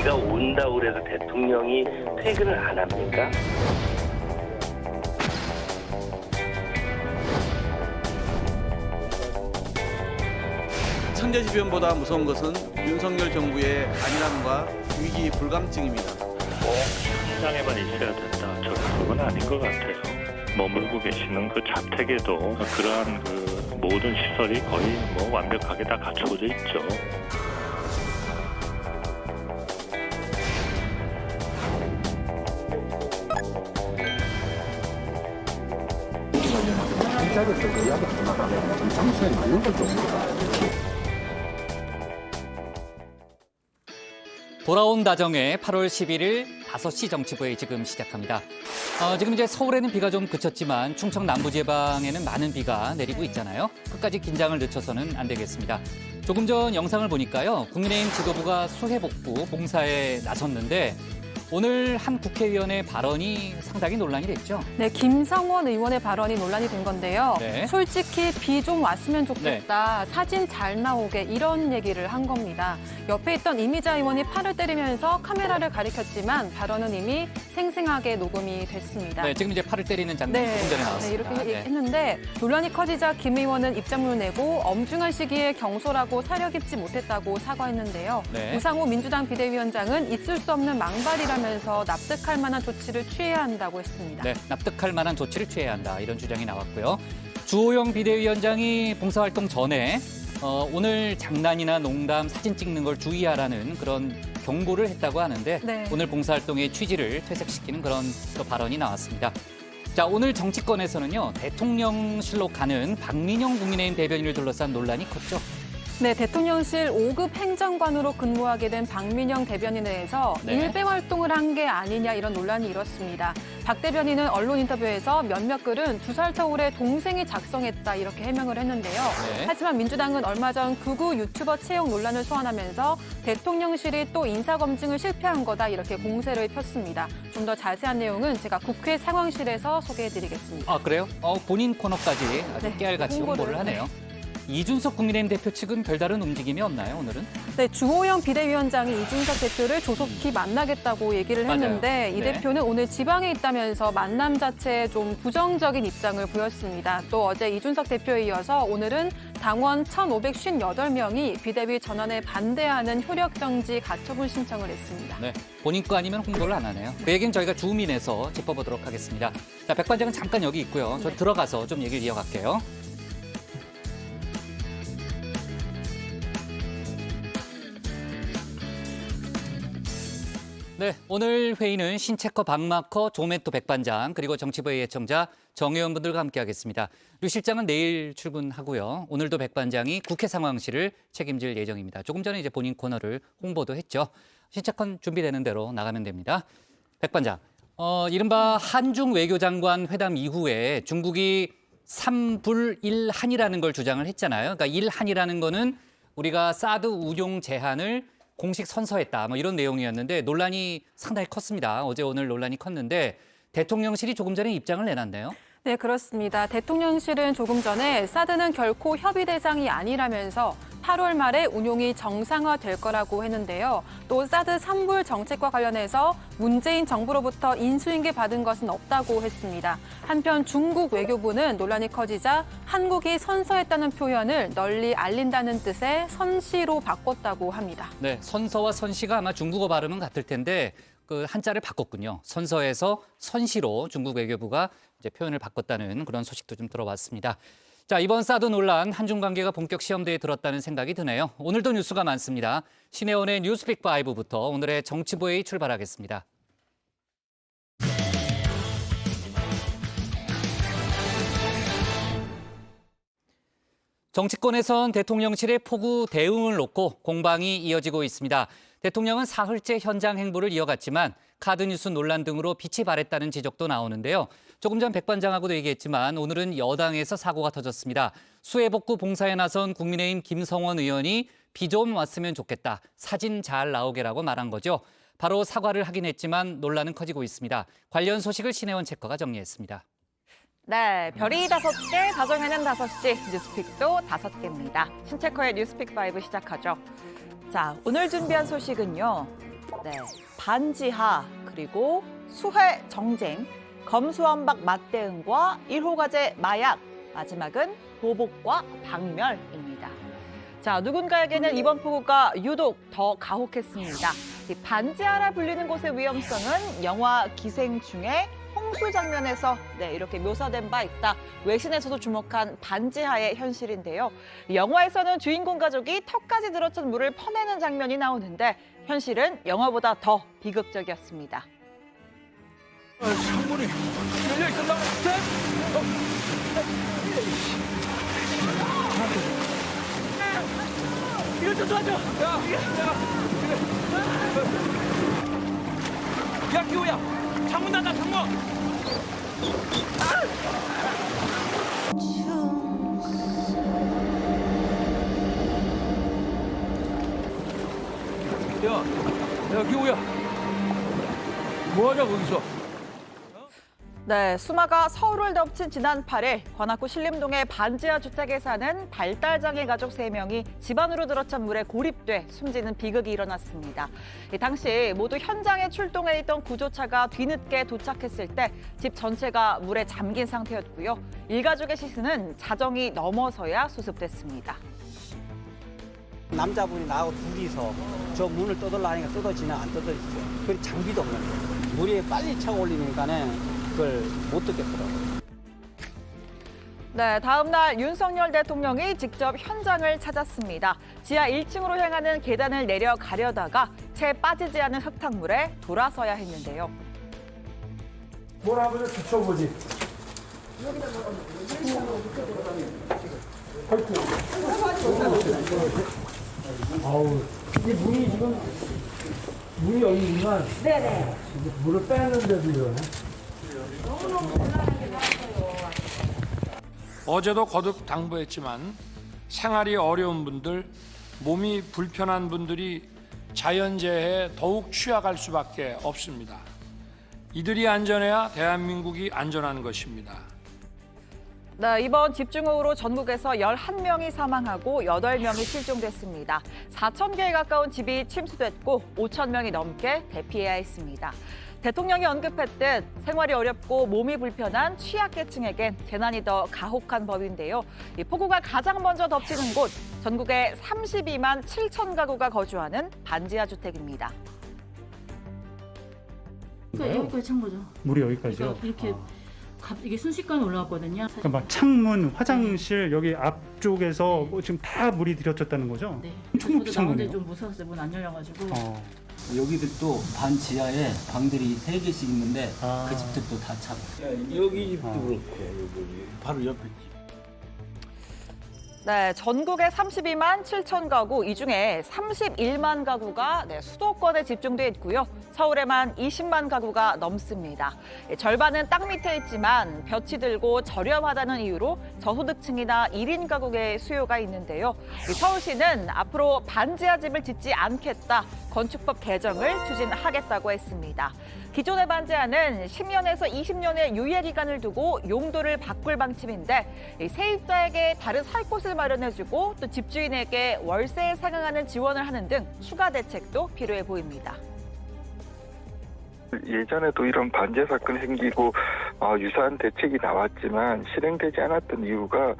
비가 온다고 그래서 대통령이 퇴근을 안 합니까? 천재지변보다 무서운 것은 윤석열 정부의 안일함과 위기 불감증입니다. 꼭 현장에만 있어야 된다. 저는 그건 아닌 것 같아요. 머물고 계시는 그 자택에도 그러한 그 모든 시설이 거의 뭐 완벽하게 다 갖춰져 있죠. 돌아온 다정의 8월 11일 5시 정치부에 지금 시작합니다. 지금 이제 서울에는 비가 좀 그쳤지만 충청 남부지방에는 많은 비가 내리고 있잖아요. 끝까지 긴장을 늦춰서는 안 되겠습니다. 조금 전 영상을 보니까요. 국민의힘 지도부가 수해복구 봉사에 나섰는데 오늘 한 국회의원의 발언이 상당히 논란이 됐죠. 네, 김성원 의원의 발언이 논란이 된 건데요. 네. 솔직히 비 좀 왔으면 좋겠다. 사진 잘 나오게 이런 얘기를 한 겁니다. 옆에 있던 이미자 의원이 팔을 때리면서 카메라를 가리켰지만 발언은 이미 생생하게 녹음이 됐습니다. 네, 지금 이제 팔을 때리는 장면이 조금 전에 나왔습니다. 이렇게 했는데 논란이 커지자 김 의원은 입장문을 내고 엄중한 시기에 경솔하고 사려 깊지 못했다고 사과했는데요. 네. 우상호 민주당 비대위원장은 있을 수 없는 망발이라면서 납득할 만한 조치를 취해야 한다고 했습니다. 네, 납득할 만한 조치를 취해야 한다. 이런 주장이 나왔고요. 주호영 비대위원장이 봉사활동 전에 오늘 장난이나 농담, 사진 찍는 걸 주의하라는 그런 경고를 했다고 하는데 네. 오늘 봉사활동의 취지를 퇴색시키는 그런 또 발언이 나왔습니다. 자, 오늘 정치권에서는요. 대통령실로 가는 박민영 국민의힘 대변인을 둘러싼 논란이 컸죠. 네, 대통령실 5급 행정관으로 근무하게 된 박민영 대변인에 대해서 네. 일배 활동을 한 게 아니냐 이런 논란이 일었습니다. 박 대변인은 언론 인터뷰에서 몇몇 글은 2살 터울의 동생이 작성했다 이렇게 해명을 했는데요. 네. 하지만 민주당은 얼마 전 극우 유튜버 채용 논란을 소환하면서 대통령실이 또 인사검증을 실패한 거다 이렇게 공세를 폈습니다. 좀 더 자세한 내용은 제가 국회 상황실에서 소개해드리겠습니다. 아, 그래요? 본인 코너까지 아주 네, 깨알같이 홍보를 하네요. 이준석 국민의힘 대표 측은 별다른 움직임이 없나요, 오늘은? 네, 주호영 비대위원장이 이준석 대표를 조속히 만나겠다고 얘기를 했는데 맞아요. 이 네. 대표는 오늘 지방에 있다면서 만남 자체에 좀 부정적인 입장을 보였습니다. 또 어제 이준석 대표에 이어서 오늘은 당원 1,558명이 비대위 전환에 반대하는 효력정지 가처분 신청을 했습니다. 네, 본인 거 아니면 홍보를 안 하네요. 그 얘기는 저희가 주민에서 짚어보도록 하겠습니다. 자, 백 반장은 잠깐 여기 있고요. 저 들어가서 좀 얘기를 이어갈게요. 네, 오늘 회의는 신체커 박마커 조메토 백반장 그리고 정치부의 예청자 정 의원분들과 함께하겠습니다. 류 실장은 내일 출근하고요. 오늘도 백반장이 국회 상황실을 책임질 예정입니다. 조금 전에 이제 본인 코너를 홍보도 했죠. 신체컨 준비되는 대로 나가면 됩니다. 백반장, 이른바 한중 외교장관 회담 이후에 중국이 3불1한이라는 걸 주장을 했잖아요. 그러니까 1한이라는 거는 우리가 사드 운용 제한을 공식 선서했다. 뭐 이런 내용이었는데 논란이 상당히 컸습니다. 어제 오늘 논란이 컸는데 대통령실이 조금 전에 입장을 내놨네요. 네, 그렇습니다. 대통령실은 조금 전에 사드는 결코 협의 대상이 아니라면서 8월 말에 운용이 정상화될 거라고 했는데요. 또 사드 3불 정책과 관련해서 문재인 정부로부터 인수인계 받은 것은 없다고 했습니다. 한편 중국 외교부는 논란이 커지자 한국이 선서했다는 표현을 널리 알린다는 뜻의 선시로 바꿨다고 합니다. 네, 선서와 선시가 아마 중국어 발음은 같을 텐데 그 한자를 바꿨군요. 선서에서 선시로 중국 외교부가 이제 표현을 바꿨다는 그런 소식도 좀 들어봤습니다. 자, 이번 사드 논란 한중 관계가 본격 시험대에 들었다는 생각이 드네요. 오늘도 뉴스가 많습니다. 신혜원의 뉴스픽 5부터 오늘의 정치부회의 출발하겠습니다. 정치권에선 대통령실의 폭우 대응을 놓고 공방이 이어지고 있습니다. 대통령은 사흘째 현장 행보를 이어갔지만 카드뉴스 논란 등으로 빛이 발했다는 지적도 나오는데요. 조금 전 백반장하고도 얘기했지만 오늘은 여당에서 사고가 터졌습니다. 수해복구 봉사에 나선 국민의힘 김성원 의원이 비 좀 왔으면 좋겠다. 사진 잘 나오게라고 말한 거죠. 바로 사과를 하긴 했지만 논란은 커지고 있습니다. 관련 소식을 신혜원 체커가 정리했습니다. 네, 별이 5개, 다정해는 5시, 뉴스픽도 5개입니다. 신체커의 뉴스픽 5 시작하죠. 자, 오늘 준비한 소식은요. 네, 반지하 그리고 수해 정쟁, 검수완박 맞대응과 1호 과제 마약, 마지막은 보복과 박멸입니다. 자, 누군가에게는 이번 폭우가 유독 더 가혹했습니다. 이 반지하라 불리는 곳의 위험성은 영화 기생충의 홍수 장면에서 이렇게 묘사된 바 있다. 외신에서도 주목한 반지하의 현실인데요. 영화에서는 주인공 가족이 턱까지 들어찬 물을 퍼내는 장면이 나오는데 현실은 영화보다 더 비극적이었습니다. 창문이 열려 있었나? 이거 좀 도와줘. 야, 기호야, 창문 닫아, 창문. 야, 기호야, 뭐하냐 거기서? 네, 수마가 서울을 덮친 지난 8일 관악구 신림동의 반지하 주택에 사는 발달장애 가족 3명이 집 안으로 들어찬 물에 고립돼 숨지는 비극이 일어났습니다. 당시 모두 현장에 출동해 있던 구조차가 뒤늦게 도착했을 때 집 전체가 물에 잠긴 상태였고요. 일가족의 시신은 자정이 넘어서야 수습됐습니다. 남자분이 나하고 둘이서 저 문을 떠들라 하니까 뜯어지나 안 뜯어지죠. 그리고 장비도 없는 거예요. 물이 빨리 차 올리니까는 그걸 못 듣겠더라고요. 네, 다음 날 윤석열 대통령이 직접 현장을 찾았습니다. 지하 1층으로 향하는 계단을 내려가려다가 채 빠지지 않은 흙탕물에 돌아서야 했는데요. 뭘 한번 비춰보지. 아우, 이 문이 지금 문이 여기 있지만 네네. 물을 빼는데도 이러네. 어제도 거듭 당부했지만 생활이 어려운 분들, 몸이 불편한 분들이 자연재해에 더욱 취약할 수밖에 없습니다. 이들이 안전해야 대한민국이 안전한 것입니다. 네, 이번 집중호우로 전국에서 11명이 사망하고 8명이 실종됐습니다. 4,000개에 가까운 집이 침수됐고 5,000명이 넘게 대피해야 했습니다. 대통령이 언급했듯 생활이 어렵고 몸이 불편한 취약계층에겐 재난이 더 가혹한 법인데요. 이 폭우가 가장 먼저 덮치는 곳, 전국에 32만 7천 가구가 거주하는 반지하 주택입니다. 여기까지 찬 거죠. 물이 여기까지요? 그러니까 이렇게 이게 순식간에 올라왔거든요. 그러니까 막 창문, 화장실 여기 앞쪽에서 지금 다 물이 들여쳤다는 거죠? 네. 엄청 높이 찬 나오는데 거네요. 좀 무서웠어요. 문 안 열려가지고. 여기도 반지하에 방들이 3개씩 있는데 아. 그 집들도 다 차고. 여기 집도 그렇고 여기 바로 옆에 집. 네, 전국에 32만 7천 가구, 이 중에 31만 가구가 수도권에 집중돼 있고요. 서울에만 20만 가구가 넘습니다. 절반은 땅 밑에 있지만 볕이 들고 저렴하다는 이유로 저소득층이나 1인 가구의 수요가 있는데요. 서울시는 앞으로 반지하 집을 짓지 않겠다, 건축법 개정을 추진하겠다고 했습니다. 기존의 반지하는 10년에서 20년의 유예 기간을 두고 용도를 바꿀 방침인데 세입자에게 다른 살 곳을 마련해주고 또 집주인에게 월세에 상응하는 지원을 하는 등 추가 대책도 필요해 보입니다. 예전에도 이런 반지하 사건이 생기고 유사한 대책이 나왔지만 실행되지 않았던 이유가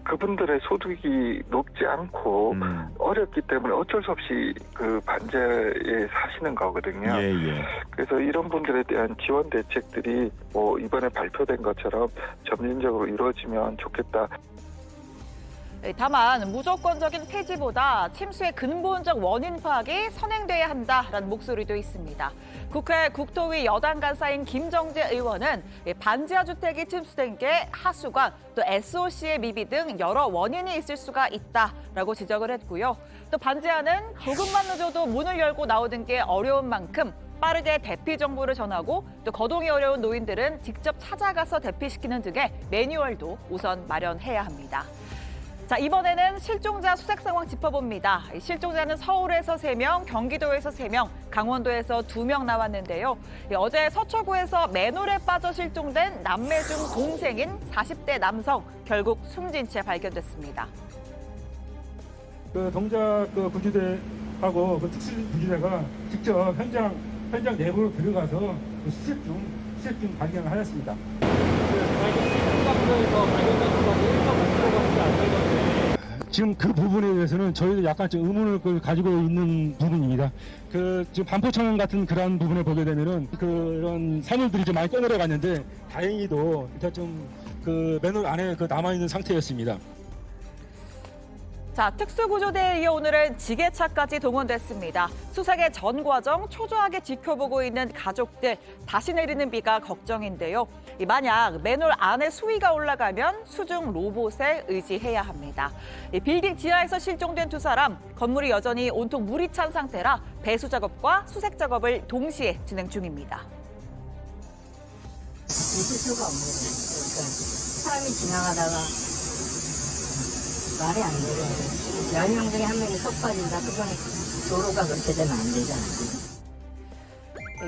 그분들의 소득이 높지 않고 어렵기 때문에 어쩔 수 없이 그 반지하에 사시는 거거든요. 그래서 이런 분들에 대한 지원 대책들이 이번에 발표된 것처럼 점진적으로 이루어지면 좋겠다. 다만 무조건적인 폐지보다 침수의 근본적 원인 파악이 선행돼야 한다라는 목소리도 있습니다. 국회 국토위 여당 간사인 김정재 의원은 반지하 주택이 침수된 게 하수관, 또 SOC의 미비 등 여러 원인이 있을 수가 있다라고 지적을 했고요. 또 반지하는 조금만 늦어도 문을 열고 나오는 게 어려운 만큼 빠르게 대피 정보를 전하고 또 거동이 어려운 노인들은 직접 찾아가서 대피시키는 등의 매뉴얼도 우선 마련해야 합니다. 자, 이번에는 실종자 수색 상황 짚어봅니다. 실종자는 서울에서 3명, 경기도에서 3명, 강원도에서 2명 나왔는데요. 어제 서초구에서 맨홀에 빠져 실종된 남매 중 동생인 40대 남성, 결국 숨진 채 발견됐습니다. 동작 구조대 하고 그 특수부지대가 직접 현장 내부로 들어가서 그 수색 중 발견을 하였습니다. 지금 그 부분에 대해서는 저희도 약간 좀 의문을 가지고 있는 부분입니다. 지금 반포청 같은 그런 부분을 보게 되면은 그런 사물들이 좀 많이 떠내려갔는데 다행히도 일단 좀 그 맨홀 안에 남아 있는 상태였습니다. 자, 특수구조대에 이어 오늘은 지게차까지 동원됐습니다. 수색의 전 과정 초조하게 지켜보고 있는 가족들, 다시 내리는 비가 걱정인데요. 만약 맨홀 안에 수위가 올라가면 수중 로봇에 의지해야 합니다. 빌딩 지하에서 실종된 두 사람, 건물이 여전히 온통 물이 찬 상태라 배수 작업과 수색 작업을 동시에 진행 중입니다. 있을 수가 없는 거예요. 그러니까 사람이 지나가다가 말이 안 되고 10명 중에 한 명이 속 빠진다. 그건 도로가 그렇게 되면 안 되잖아요.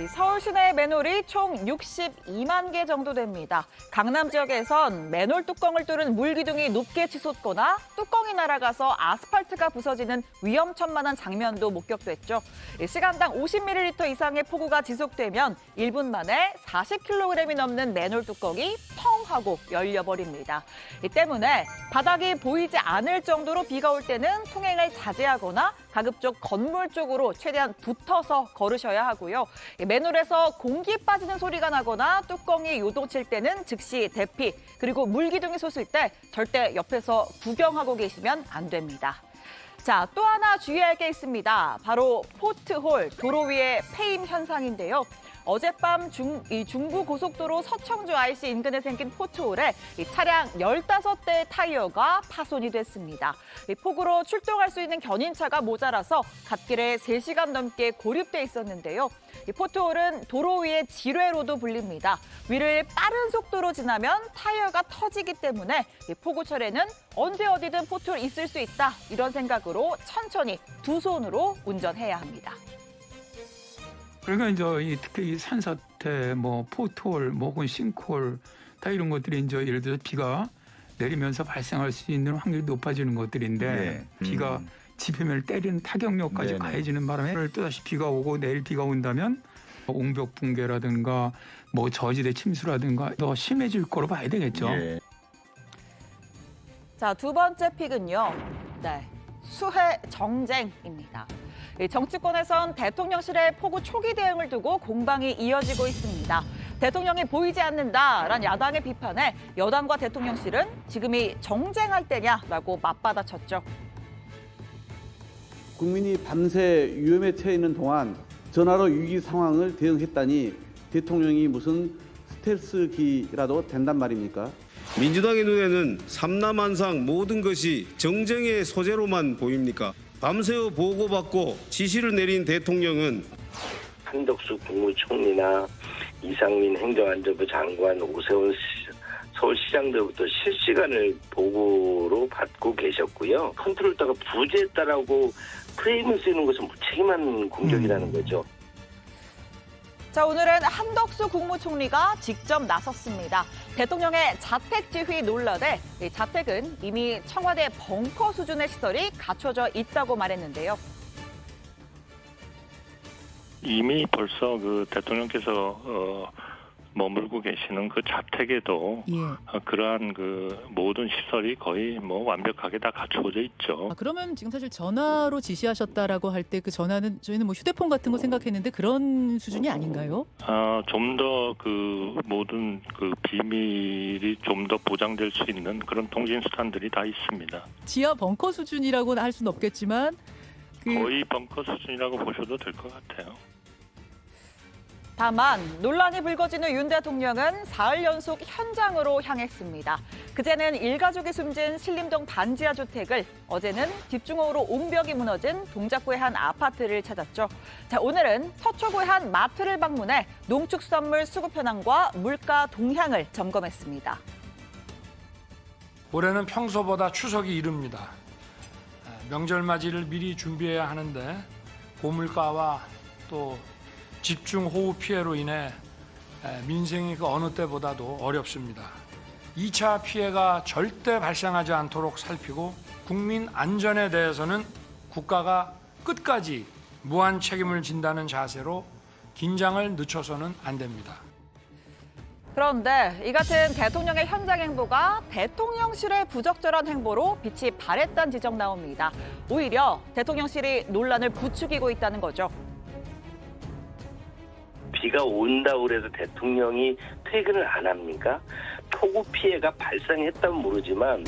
서울 시내 맨홀이 총 62만 개 정도 됩니다. 강남 지역에선 맨홀 뚜껑을 뚫은 물기둥이 높게 치솟거나 뚜껑이 날아가서 아스팔트가 부서지는 위험천만한 장면도 목격됐죠. 시간당 50ml 이상의 폭우가 지속되면 1분 만에 40kg이 넘는 맨홀 뚜껑이 펑 하고 열려버립니다. 이 때문에 바닥이 보이지 않을 정도로 비가 올 때는 통행을 자제하거나 가급적 건물 쪽으로 최대한 붙어서 걸으셔야 하고요. 맨홀에서 공기 빠지는 소리가 나거나 뚜껑이 요동칠 때는 즉시 대피, 그리고 물기둥이 솟을 때 절대 옆에서 구경하고 계시면 안 됩니다. 자, 또 하나 주의할 게 있습니다. 바로 포트홀, 도로 위의 폐임 현상인데요. 어젯밤 중부 고속도로 서청주 IC 인근에 생긴 포트홀에 차량 15대의 타이어가 파손이 됐습니다. 폭우로 출동할 수 있는 견인차가 모자라서 갓길에 3시간 넘게 고립돼 있었는데요. 포트홀은 도로 위의 지뢰로도 불립니다. 위를 빠른 속도로 지나면 타이어가 터지기 때문에 폭우철에는 언제 어디든 포트홀 있을 수 있다, 이런 생각으로 천천히 두 손으로 운전해야 합니다. 그러니까 이제 특히 이 산사태, 포트홀, 혹은 싱크홀, 다 이런 것들이 이제 예를 들어서 비가 내리면서 발생할 수 있는 확률이 높아지는 것들인데 비가 지표면을 때리는 타격력까지 가해지는 바람에 또다시 비가 오고 내일 비가 온다면 옹벽 붕괴라든가 저지대 침수라든가 더 심해질 거로 봐야 되겠죠. 자, 두 번째 픽은요. 수해 정쟁입니다. 정치권에선 대통령실의 폭우 초기 대응을 두고 공방이 이어지고 있습니다. 대통령이 보이지 않는다라는 야당의 비판에 여당과 대통령실은 지금이 정쟁할 때냐라고 맞받아쳤죠. 국민이 밤새 위험에 처해 있는 동안 전화로 위기 상황을 대응했다니 대통령이 무슨 스텔스기라도 된단 말입니까? 민주당의 눈에는 삼라만상 모든 것이 정쟁의 소재로만 보입니까? 밤새워 보고받고 지시를 내린 대통령은 한덕수 국무총리나 이상민 행정안전부 장관, 오세훈 서울시장들부터 실시간을 보고로 받고 계셨고요. 컨트롤다가 부재했다라고 프레임을 쓰는 것은 무책임한 공격이라는 거죠. 자, 오늘은 한덕수 국무총리가 직접 나섰습니다. 대통령의 자택 지휘 논란에 자택은 이미 청와대 벙커 수준의 시설이 갖춰져 있다고 말했는데요. 이미 벌써 대통령께서 머물고 계시는 그 자택에도 그러한 모든 시설이 거의 완벽하게 다 갖춰져 있죠. 그러면 지금 사실 전화로 지시하셨다라고 할 때 그 전화는 저희는 휴대폰 같은 거 생각했는데 그런 수준이 아닌가요? 좀 더 모든 비밀이 좀 더 보장될 수 있는 그런 통신 수단들이 다 있습니다. 지하 벙커 수준이라고는 할 수는 없겠지만 거의 벙커 수준이라고 보셔도 될 것 같아요. 다만 논란이 불거진 후 윤 대통령은 사흘 연속 현장으로 향했습니다. 그제는 일가족이 숨진 신림동 반지하 주택을, 어제는 집중호우로 옹벽이 무너진 동작구의 한 아파트를 찾았죠. 자, 오늘은 서초구의 한 마트를 방문해 농축수산물 수급 현황과 물가 동향을 점검했습니다. 올해는 평소보다 추석이 이릅니다. 명절 맞이를 미리 준비해야 하는데 고물가와 또 집중호우 피해로 인해 민생이 어느 때보다도 어렵습니다. 2차 피해가 절대 발생하지 않도록 살피고 국민 안전에 대해서는 국가가 끝까지 무한 책임을 진다는 자세로 긴장을 늦춰서는 안 됩니다. 그런데 이 같은 대통령의 현장 행보가 대통령실의 부적절한 행보로 빛이 발했다는 지적 나옵니다. 오히려 대통령실이 논란을 부추기고 있다는 거죠. 비가 온다고 해서 대통령이 퇴근을 안 합니까? 폭우 피해가 발생했다면 모르지만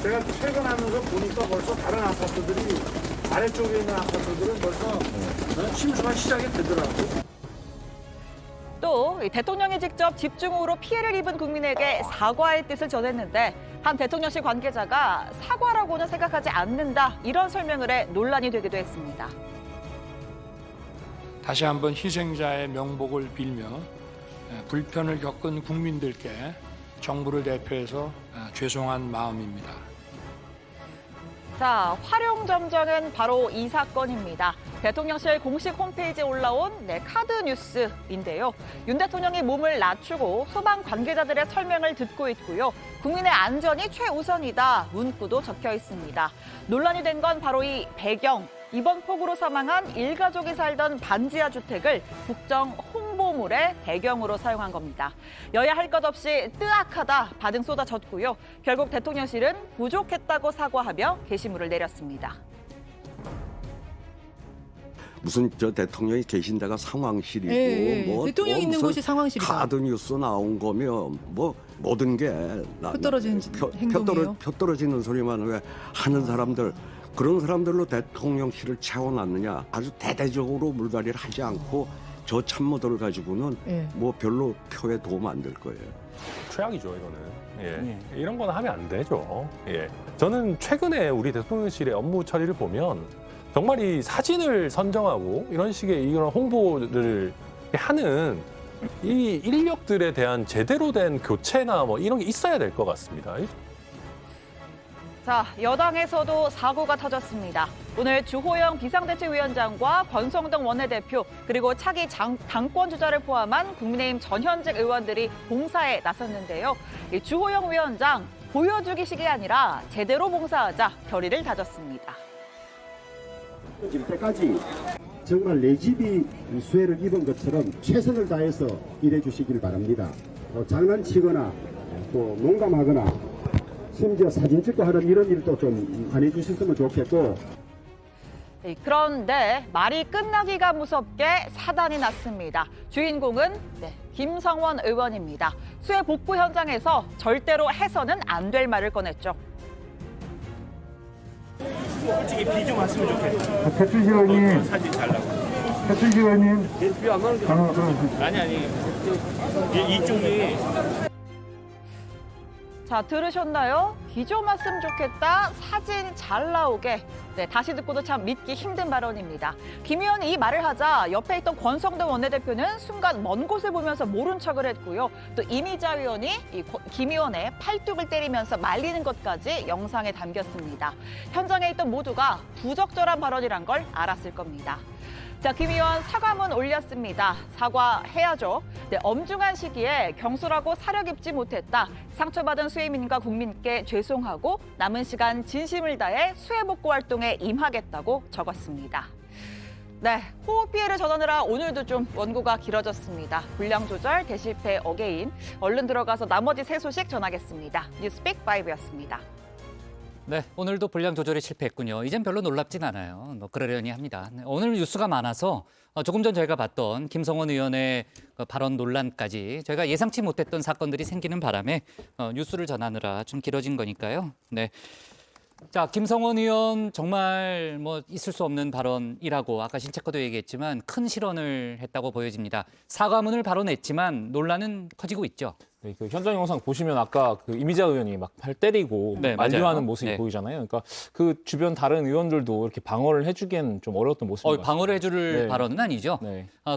제가 퇴근하면서 보니까 벌써 다른 아파트들이 아래쪽에 있는 아파트들은 벌써 침수가 시작이 되더라고요. 또 대통령이 직접 집중호우로 피해를 입은 국민에게 사과의 뜻을 전했는데 한 대통령실 관계자가 사과라고는 생각하지 않는다 이런 설명을 해 논란이 되기도 했습니다. 다시 한번 희생자의 명복을 빌며 불편을 겪은 국민들께 정부를 대표해서 죄송한 마음입니다. 자, 활용점정은 바로 이 사건입니다. 대통령실 공식 홈페이지에 올라온 카드 뉴스인데요. 윤 대통령이 몸을 낮추고 소방 관계자들의 설명을 듣고 있고요. 국민의 안전이 최우선이다 문구도 적혀 있습니다. 논란이 된 건 바로 이 배경. 이번 폭우로 사망한 일가족이 살던 반지하 주택을 국정 홍보물의 배경으로 사용한 겁니다. 여야 할 것 없이 뜨악하다 반응 쏟아졌고요. 결국 대통령실은 부족했다고 사과하며 게시물을 내렸습니다. 무슨 저 대통령이 계신 데가 상황실이고 뭐 대통령 있는 곳이 상황실이다. 카드 뉴스 나온 거면 뭐 모든 게 표떨어지는 행동이에요. 표떨어지는 소리만 왜 하는 사람들 그런 사람들로 대통령실을 채워놨느냐. 아주 대대적으로 물갈이를 하지 않고 저 참모들 가지고는 뭐 별로 표에 도움 안 될 거예요. 최악이죠, 이거는. 이런 건 하면 안 되죠. 저는 최근에 우리 대통령실의 업무 처리를 보면 정말 이 사진을 선정하고 이런 식의 이런 홍보를 하는 이 인력들에 대한 제대로 된 교체나 뭐 이런 게 있어야 될 것 같습니다. 자, 여당에서도 사고가 터졌습니다. 오늘 주호영 비상대책위원장과 권성동 원내대표 그리고 차기 당권 주자를 포함한 국민의힘 전현직 의원들이 봉사에 나섰는데요. 주호영 위원장 보여주기식이 아니라 제대로 봉사하자 결의를 다졌습니다. 지금까지 정말 내 집이 수해를 입은 것처럼 최선을 다해서 일해 주시길 바랍니다. 장난치거나 또 농담하거나 심지어 사진 찍고 하는 이런 일도 좀 안 해주셨으면 좋겠고. 그런데 말이 끝나기가 무섭게 사단이 났습니다. 주인공은 김성원 의원입니다. 수해 복구 현장에서 절대로 해서는 안 될 말을 꺼냈죠. 솔직히 비 좀 왔으면 좋겠다. 배춘식 의원님. 사진 잘 나고. 배춘식 의원님. 아니. 이쪽이. 자, 들으셨나요? 비 좀 왔으면 좋겠다. 사진 잘 나오게. 다시 듣고도 참 믿기 힘든 발언입니다. 김 의원이 이 말을 하자 옆에 있던 권성동 원내대표는 순간 먼 곳을 보면서 모른 척을 했고요. 또 이미자 의원이 김 의원의 팔뚝을 때리면서 말리는 것까지 영상에 담겼습니다. 현장에 있던 모두가 부적절한 발언이란 걸 알았을 겁니다. 자, 김 의원 사과문 올렸습니다. 사과해야죠. 엄중한 시기에 경솔하고 사려 깊지 못했다. 상처받은 수해민과 국민께 죄송하고 남은 시간 진심을 다해 수해 복구 활동에 임하겠다고 적었습니다. 호우 피해를 전하느라 오늘도 좀 원고가 길어졌습니다. 분량 조절, 대실패, 어게인. 얼른 들어가서 나머지 새 소식 전하겠습니다. 뉴스픽 5였습니다. 네, 오늘도 분량 조절에 실패했군요. 이젠 별로 놀랍진 않아요. 그러려니 합니다. 오늘 뉴스가 많아서 조금 전 저희가 봤던 김성원 의원의 발언 논란까지 저희가 예상치 못했던 사건들이 생기는 바람에 뉴스를 전하느라 좀 길어진 거니까요. 자, 김성원 의원 정말 뭐 있을 수 없는 발언이라고 아까 신체커도 얘기했지만 큰 실언을 했다고 보여집니다. 사과문을 바로 냈지만 논란은 커지고 있죠. 그 현장 영상 보시면 아까 그 이미자 의원이 막 팔 때리고 만류하는 모습이 보이잖아요. 그러니까 그 주변 다른 의원들도 이렇게 방어를 해주기엔 좀 어려웠던 모습입니다. 방어를 해줄 발언은 아니죠.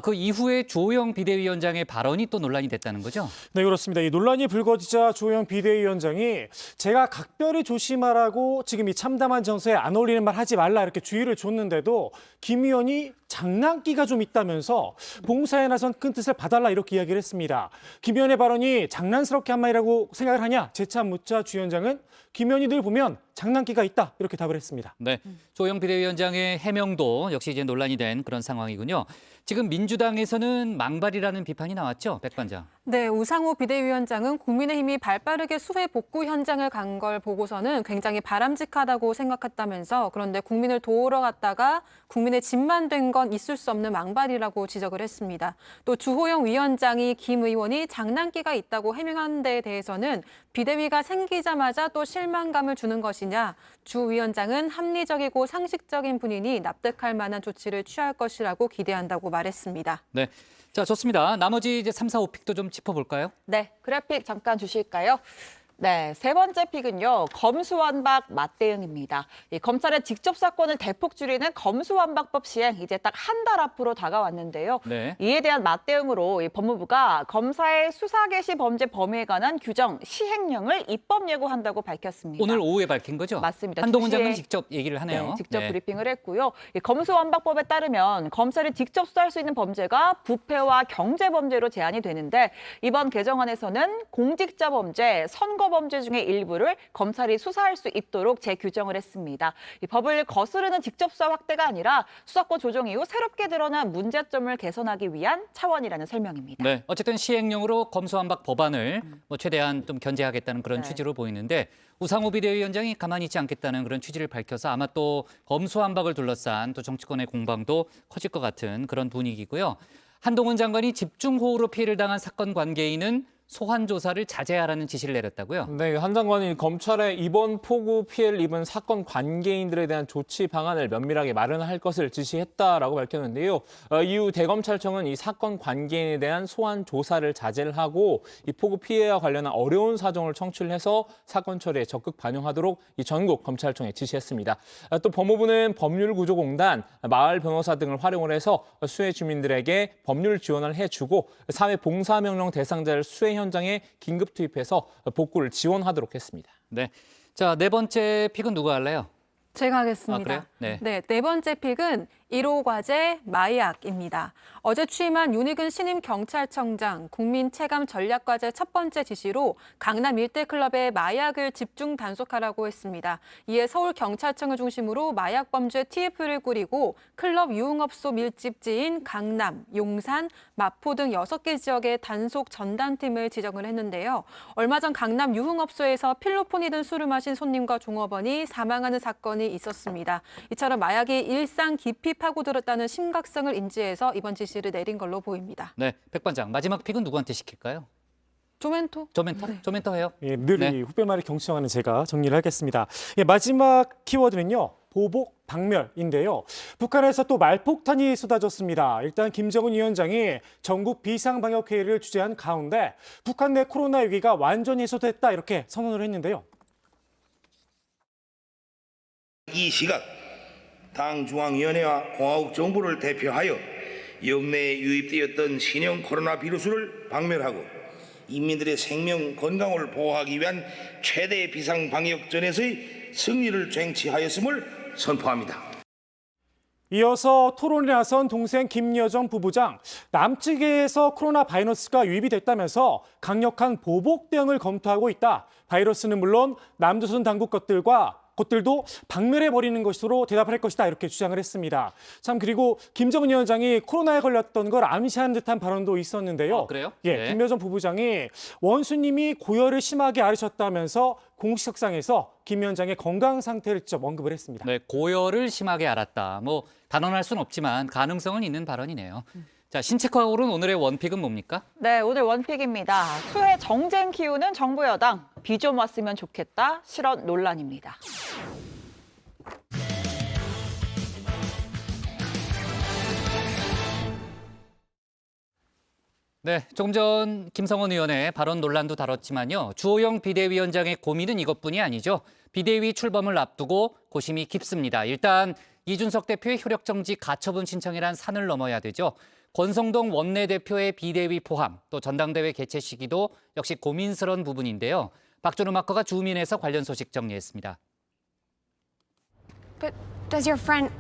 그 이후에 주호영 비대위원장의 발언이 또 논란이 됐다는 거죠. 네, 그렇습니다. 이 논란이 불거지자 주호영 비대위원장이 제가 각별히 조심하라고 지금 이 참담한 정서에 안 어울리는 말 하지 말라 이렇게 주의를 줬는데도 김 의원이 장난기가 좀 있다면서 봉사에 나선 큰 뜻을 봐달라 이렇게 이야기를 했습니다. 김 의원의 발언이 장난스럽게 한 말이라고 생각을 하냐 재차 묻자 주 위원장은 김 의원이 늘 보면 장난기가 있다 이렇게 답을 했습니다. 네, 조영 비대위원장의 해명도 역시 이제 논란이 된 그런 상황이군요. 지금 민주당에서는 망발이라는 비판이 나왔죠, 백 반장. 네, 우상호 비대위원장은 국민의힘이 발빠르게 수해 복구 현장을 간 걸 보고서는 굉장히 바람직하다고 생각했다면서 그런데 국민을 도우러 갔다가 국민의 집만 된 건 있을 수 없는 망발이라고 지적을 했습니다. 또 주호영 위원장이 김 의원이 장난기가 있다고 해명한 데에 대해서는 비대위가 생기자마자 또 실망감을 주는 것이냐, 주 위원장은 합리적이고 상식적인 분이니 납득할 만한 조치를 취할 것이라고 기대한다고 말했습니다. 네, 자 좋습니다. 나머지 이제 3, 4, 5픽도 좀 짚어볼까요? 네, 그래픽 잠깐 주실까요? 네, 세 번째 픽은요. 검수완박 맞대응입니다. 이 검찰의 직접 사건을 대폭 줄이는 검수완박법 시행 이제 딱 한 달 앞으로 다가왔는데요. 네. 이에 대한 맞대응으로 이 법무부가 검사의 수사 개시 범죄 범위에 관한 규정 시행령을 입법 예고한다고 밝혔습니다. 오늘 오후에 밝힌 거죠? 맞습니다. 한동훈 장관이 직접 얘기를 하네요. 네, 직접 브리핑을 했고요. 이 검수완박법에 따르면 검찰이 직접 수사할 수 있는 범죄가 부패와 경제범죄로 제한이 되는데 이번 개정안에서는 공직자 범죄, 선거 범죄 중의 일부를 검찰이 수사할 수 있도록 재규정을 했습니다. 이 법을 거스르는 직접 수사 확대가 아니라 수사권 조정 이후 새롭게 드러난 문제점을 개선하기 위한 차원이라는 설명입니다. 네, 어쨌든 시행령으로 검수완박 법안을 최대한 좀 견제하겠다는 그런 취지로 보이는데 우상호 비대위원장이 가만히 있지 않겠다는 그런 취지를 밝혀서 아마 또 검수완박을 둘러싼 또 정치권의 공방도 커질 것 같은 그런 분위기고요. 한동훈 장관이 집중호우로 피해를 당한 사건 관계인은 소환 조사를 자제하라는 지시를 내렸다고요? 네, 한 장관이 검찰에 이번 폭우 피해를 입은 사건 관계인들에 대한 조치 방안을 면밀하게 마련할 것을 지시했다라고 밝혔는데요. 이후 대검찰청은 이 사건 관계인에 대한 소환 조사를 자제를 하고 이 폭우 피해와 관련한 어려운 사정을 청취를 해서 사건 처리에 적극 반영하도록 이 전국 검찰청에 지시했습니다. 또 법무부는 법률구조공단, 마을 변호사 등을 활용을 해서 수해 주민들에게 법률 지원을 해주고 사회봉사명령 대상자를 수해 현장에 긴급 투입해서 복구를 지원하도록 했습니다. 네, 자, 네 번째 픽은 누가 할래요? 제가 하겠습니다. 아, 그래요? 네, 네 번째 픽은 1호 과제 마약입니다. 어제 취임한 윤희근 신임 경찰청장 국민 체감 전략 과제 첫 번째 지시로 강남 일대 클럽에 마약을 집중 단속하라고 했습니다. 이에 서울 경찰청을 중심으로 마약 범죄 TF를 꾸리고 클럽 유흥업소 밀집지인 강남, 용산, 마포 등 6개 지역의 단속 전담팀을 지정을 했는데요. 얼마 전 강남 유흥업소에서 필로폰이 든 술을 마신 손님과 종업원이 사망하는 사건이 있었습니다. 이처럼 마약이 일상 깊이 파고들었다는 심각성을 인지해서 이번 지시를 내린 걸로 보입니다. 네, 백 반장 마지막 픽은 누구한테 시킬까요? 조멘토? 조멘토? 네. 조멘토 해요? 예, 늘 후배말이 경청하는 제가 정리를 하겠습니다. 예, 마지막 키워드는요. 보복 박멸인데요. 북한에서 또 말폭탄이 쏟아졌습니다. 일단 김정은 위원장이 전국 비상방역회의를 주재한 가운데 북한 내 코로나 위기가 완전히 해소됐다 이렇게 선언을 했는데요. 이 시각 당 중앙위원회와 공화국 정부를 대표하여 역내에 유입되었던 신형 코로나 비루스를 박멸하고 인민들의 생명 건강을 보호하기 위한 최대 비상방역전에서의 승리를 쟁취하였음을 선포합니다. 이어서 토론에 나선 동생 김여정 부부장, 남측에서 코로나 바이러스가 유입이 됐다면서 강력한 보복 대응을 검토하고 있다. 바이러스는 물론 남조선 당국 것들도 박멸해버리는 것으로 대답할 것이다 이렇게 주장을 했습니다. 참 그리고 김정은 위원장이 코로나에 걸렸던 걸 암시하는 듯한 발언도 있었는데요. 아, 그래요? 예, 네. 김여정 부부장이 원수님이 고열을 심하게 앓으셨다면서 공식석상에서 김 위원장의 건강 상태를 직접 언급을 했습니다. 네, 고열을 심하게 앓았다. 뭐 단언할 수는 없지만 가능성은 있는 발언이네요. 자, 신체과학 오른 오늘의 원픽은 뭡니까? 네, 오늘 원픽입니다. 수해 정쟁 키우는 정부 여당. 비 좀 왔으면 좋겠다. 실언 논란입니다. 네, 조금 전 김성원 의원의 발언 논란도 다뤘지만요. 주호영 비대위원장의 고민은 이것뿐이 아니죠. 비대위 출범을 앞두고 고심이 깊습니다. 일단 이준석 대표의 효력정지 가처분 신청이란 산을 넘어야 되죠. 권성동 원내대표의 비대위 포함, 또 전당대회 개최 시기도 역시 고민스러운 부분인데요. 박준우 마커가 주민에서 관련 소식 정리했습니다. But does your friend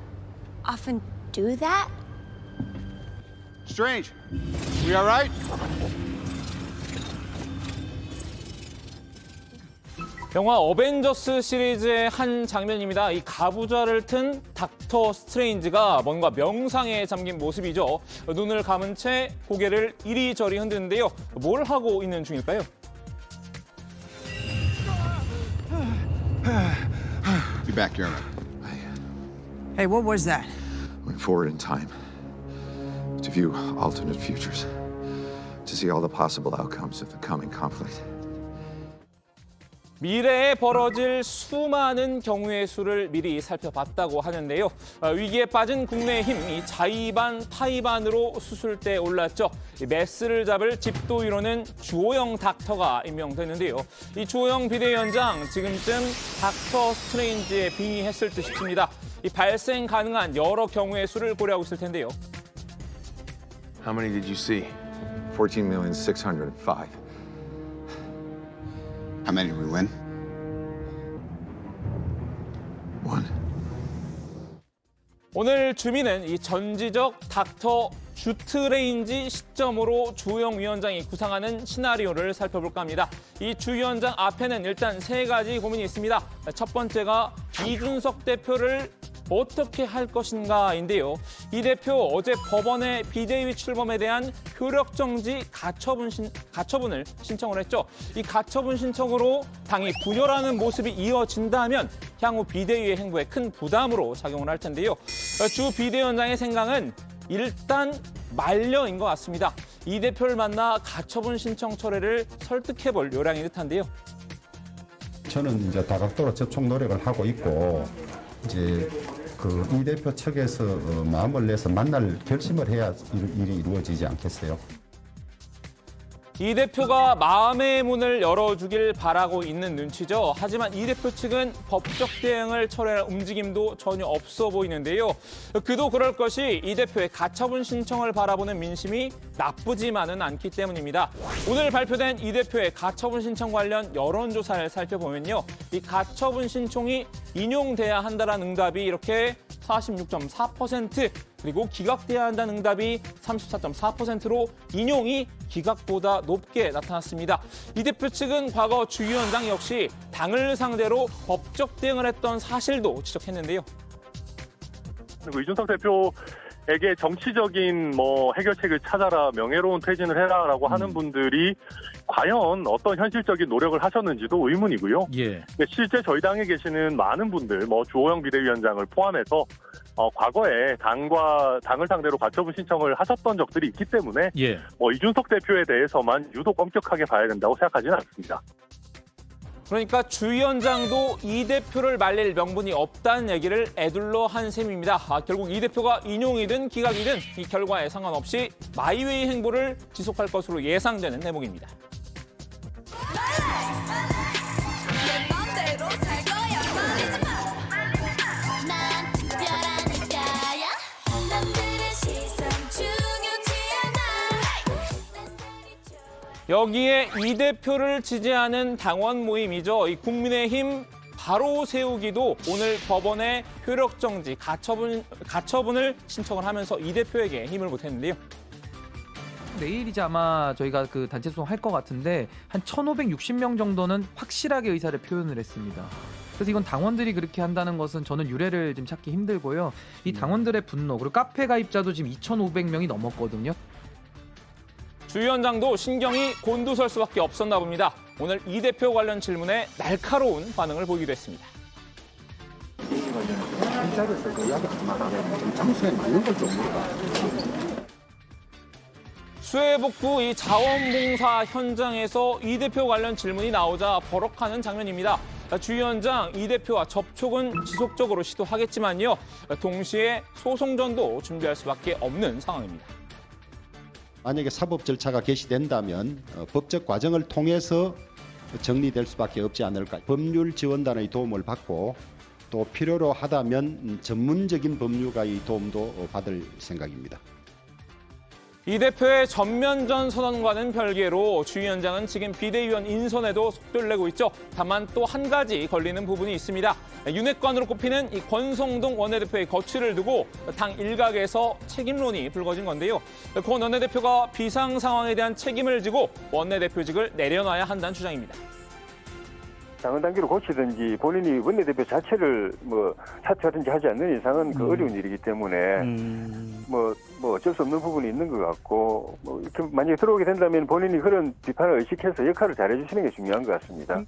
often do that? Strange. We all right? 영화 어벤져스 시리즈의 한 장면입니다. 이 가부좌를 튼 닥터 스트레인지가 뭔가 명상에 잠긴 모습이죠. 눈을 감은 채 고개를 이리저리 흔드는데요. 뭘 하고 있는 중일까요? Be back, Jeremy. Hey, what was that? Went forward in time to view alternate futures, to see all the possible outcomes of the coming conflict. 미래에 벌어질 수많은 경우의 수를 미리 살펴봤다고 하는데요. 위기에 빠진 국내힘, 이 자의반 타의반으로 수술대에 올랐죠. 메스를 잡을 집도위로는 주호영 닥터가 임명됐는데요. 이 주호영 비대위원장 지금쯤 닥터 스트레인지에 빙의했을 듯 싶습니다. 이 발생 가능한 여러 경우의 수를 고려하고 있을 텐데요. How many did you see? 14,605,000. How many did we win? One. 오늘 주민은 이 전지적 닥터 주트레인지 시점으로 주호영 위원장이 구상하는 시나리오를 살펴볼까 합니다. 이 주 위원장 앞에는 일단 세 가지 고민이 있습니다. 첫 번째가 이준석 대표를 어떻게 할 것인가인데요. 이 대표 어제 법원에 비대위 출범에 대한 효력정지 가처분을 신청을 했죠. 이 가처분 신청으로 당이 분열하는 모습이 이어진다면 향후 비대위의 행보에 큰 부담으로 작용을 할 텐데요. 주 비대위원장의 생각은 일단 만려인 것 같습니다. 이 대표를 만나 가처분 신청 철회를 설득해볼 요량인 듯한데요. 저는 이제 다각도로 접촉 노력을 하고 있고 이제 이 대표 측에서 마음을 내서 만날 결심을 해야 일이 이루어지지 않겠어요. 이 대표가 마음의 문을 열어주길 바라고 있는 눈치죠. 하지만 이 대표 측은 법적 대응을 철회할 움직임도 전혀 없어 보이는데요. 그도 그럴 것이 이 대표의 가처분 신청을 바라보는 민심이 나쁘지만은 않기 때문입니다. 오늘 발표된 이 대표의 가처분 신청 관련 여론조사를 살펴보면요. 이 가처분 신청이 인용돼야 한다는 응답이 이렇게 46.4%, 그리고 기각돼야 한다는 응답이 34.4%로 인용이 기각보다 높게 나타났습니다. 이 대표 측은 과거 주 위원장 역시 당을 상대로 법적 대응을 했던 사실도 지적했는데요. 그리고 이준석 대표에게 정치적인 해결책을 찾아라, 명예로운 퇴진을 해라라고 하는 분들이 과연 어떤 현실적인 노력을 하셨는지도 의문이고요. 예. 실제 저희 당에 계시는 많은 분들, 주호영 비대위원장을 포함해서 과거에 당을 상대로 가처분 신청을 하셨던 적들이 있기 때문에 예. 이준석 대표에 대해서만 유독 엄격하게 봐야 된다고 생각하지는 않습니다. 그러니까 주 위원장도 이 대표를 말릴 명분이 없다는 얘기를 애둘러 한 셈입니다. 결국 이 대표가 인용이든 기각이든 이 결과에 상관없이 마이웨이 행보를 지속할 것으로 예상되는 대목입니다. 여기에 이 대표를 지지하는 당원 모임이죠. 이 국민의힘 바로 세우기도 오늘 법원에 효력정지, 가처분을 신청을 하면서 이 대표에게 힘을 보탰는데요. 내일 이제 아마 저희가 그 단체 소송할 것 같은데 한 1,560명 정도는 확실하게 의사를 표현을 했습니다. 그래서 이건 당원들이 그렇게 한다는 것은 저는 유례를 좀 찾기 힘들고요. 이 당원들의 분노, 그리고 카페 가입자도 지금 2,500명이 넘었거든요. 주 위원장도 신경이 곤두설 수밖에 없었나 봅니다. 오늘 이 대표 관련 질문에 날카로운 반응을 보이기도 했습니다. 수해복구 이 자원봉사 현장에서 이 대표 관련 질문이 나오자 버럭하는 장면입니다. 주 위원장, 이 대표와 접촉은 지속적으로 시도하겠지만요. 동시에 소송전도 준비할 수밖에 없는 상황입니다. 만약에 사법 절차가 개시된다면 법적 과정을 통해서 정리될 수밖에 없지 않을까. 법률 지원단의 도움을 받고 또 필요로 하다면 전문적인 법률가의 도움도 받을 생각입니다. 이 대표의 전면전 선언과는 별개로 주 위원장은 지금 비대위원 인선에도 속도를 내고 있죠. 다만 또 한 가지 걸리는 부분이 있습니다. 윤핵관으로 꼽히는 이 권성동 원내대표의 거취를 두고 당 일각에서 책임론이 불거진 건데요. 권 원내대표가 비상 상황에 대한 책임을 지고 원내대표직을 내려놔야 한다는 주장입니다. 당헌 당규를 고치든지 본인이 원내대표 자체를 사퇴하든지 하지 않는 이상은 그 어려운 일이기 때문에 어쩔 수 없는 부분이 있는 것 같고 이렇게 만약에 들어오게 된다면 본인이 그런 비판을 의식해서 역할을 잘해 주시는 게 중요한 것 같습니다.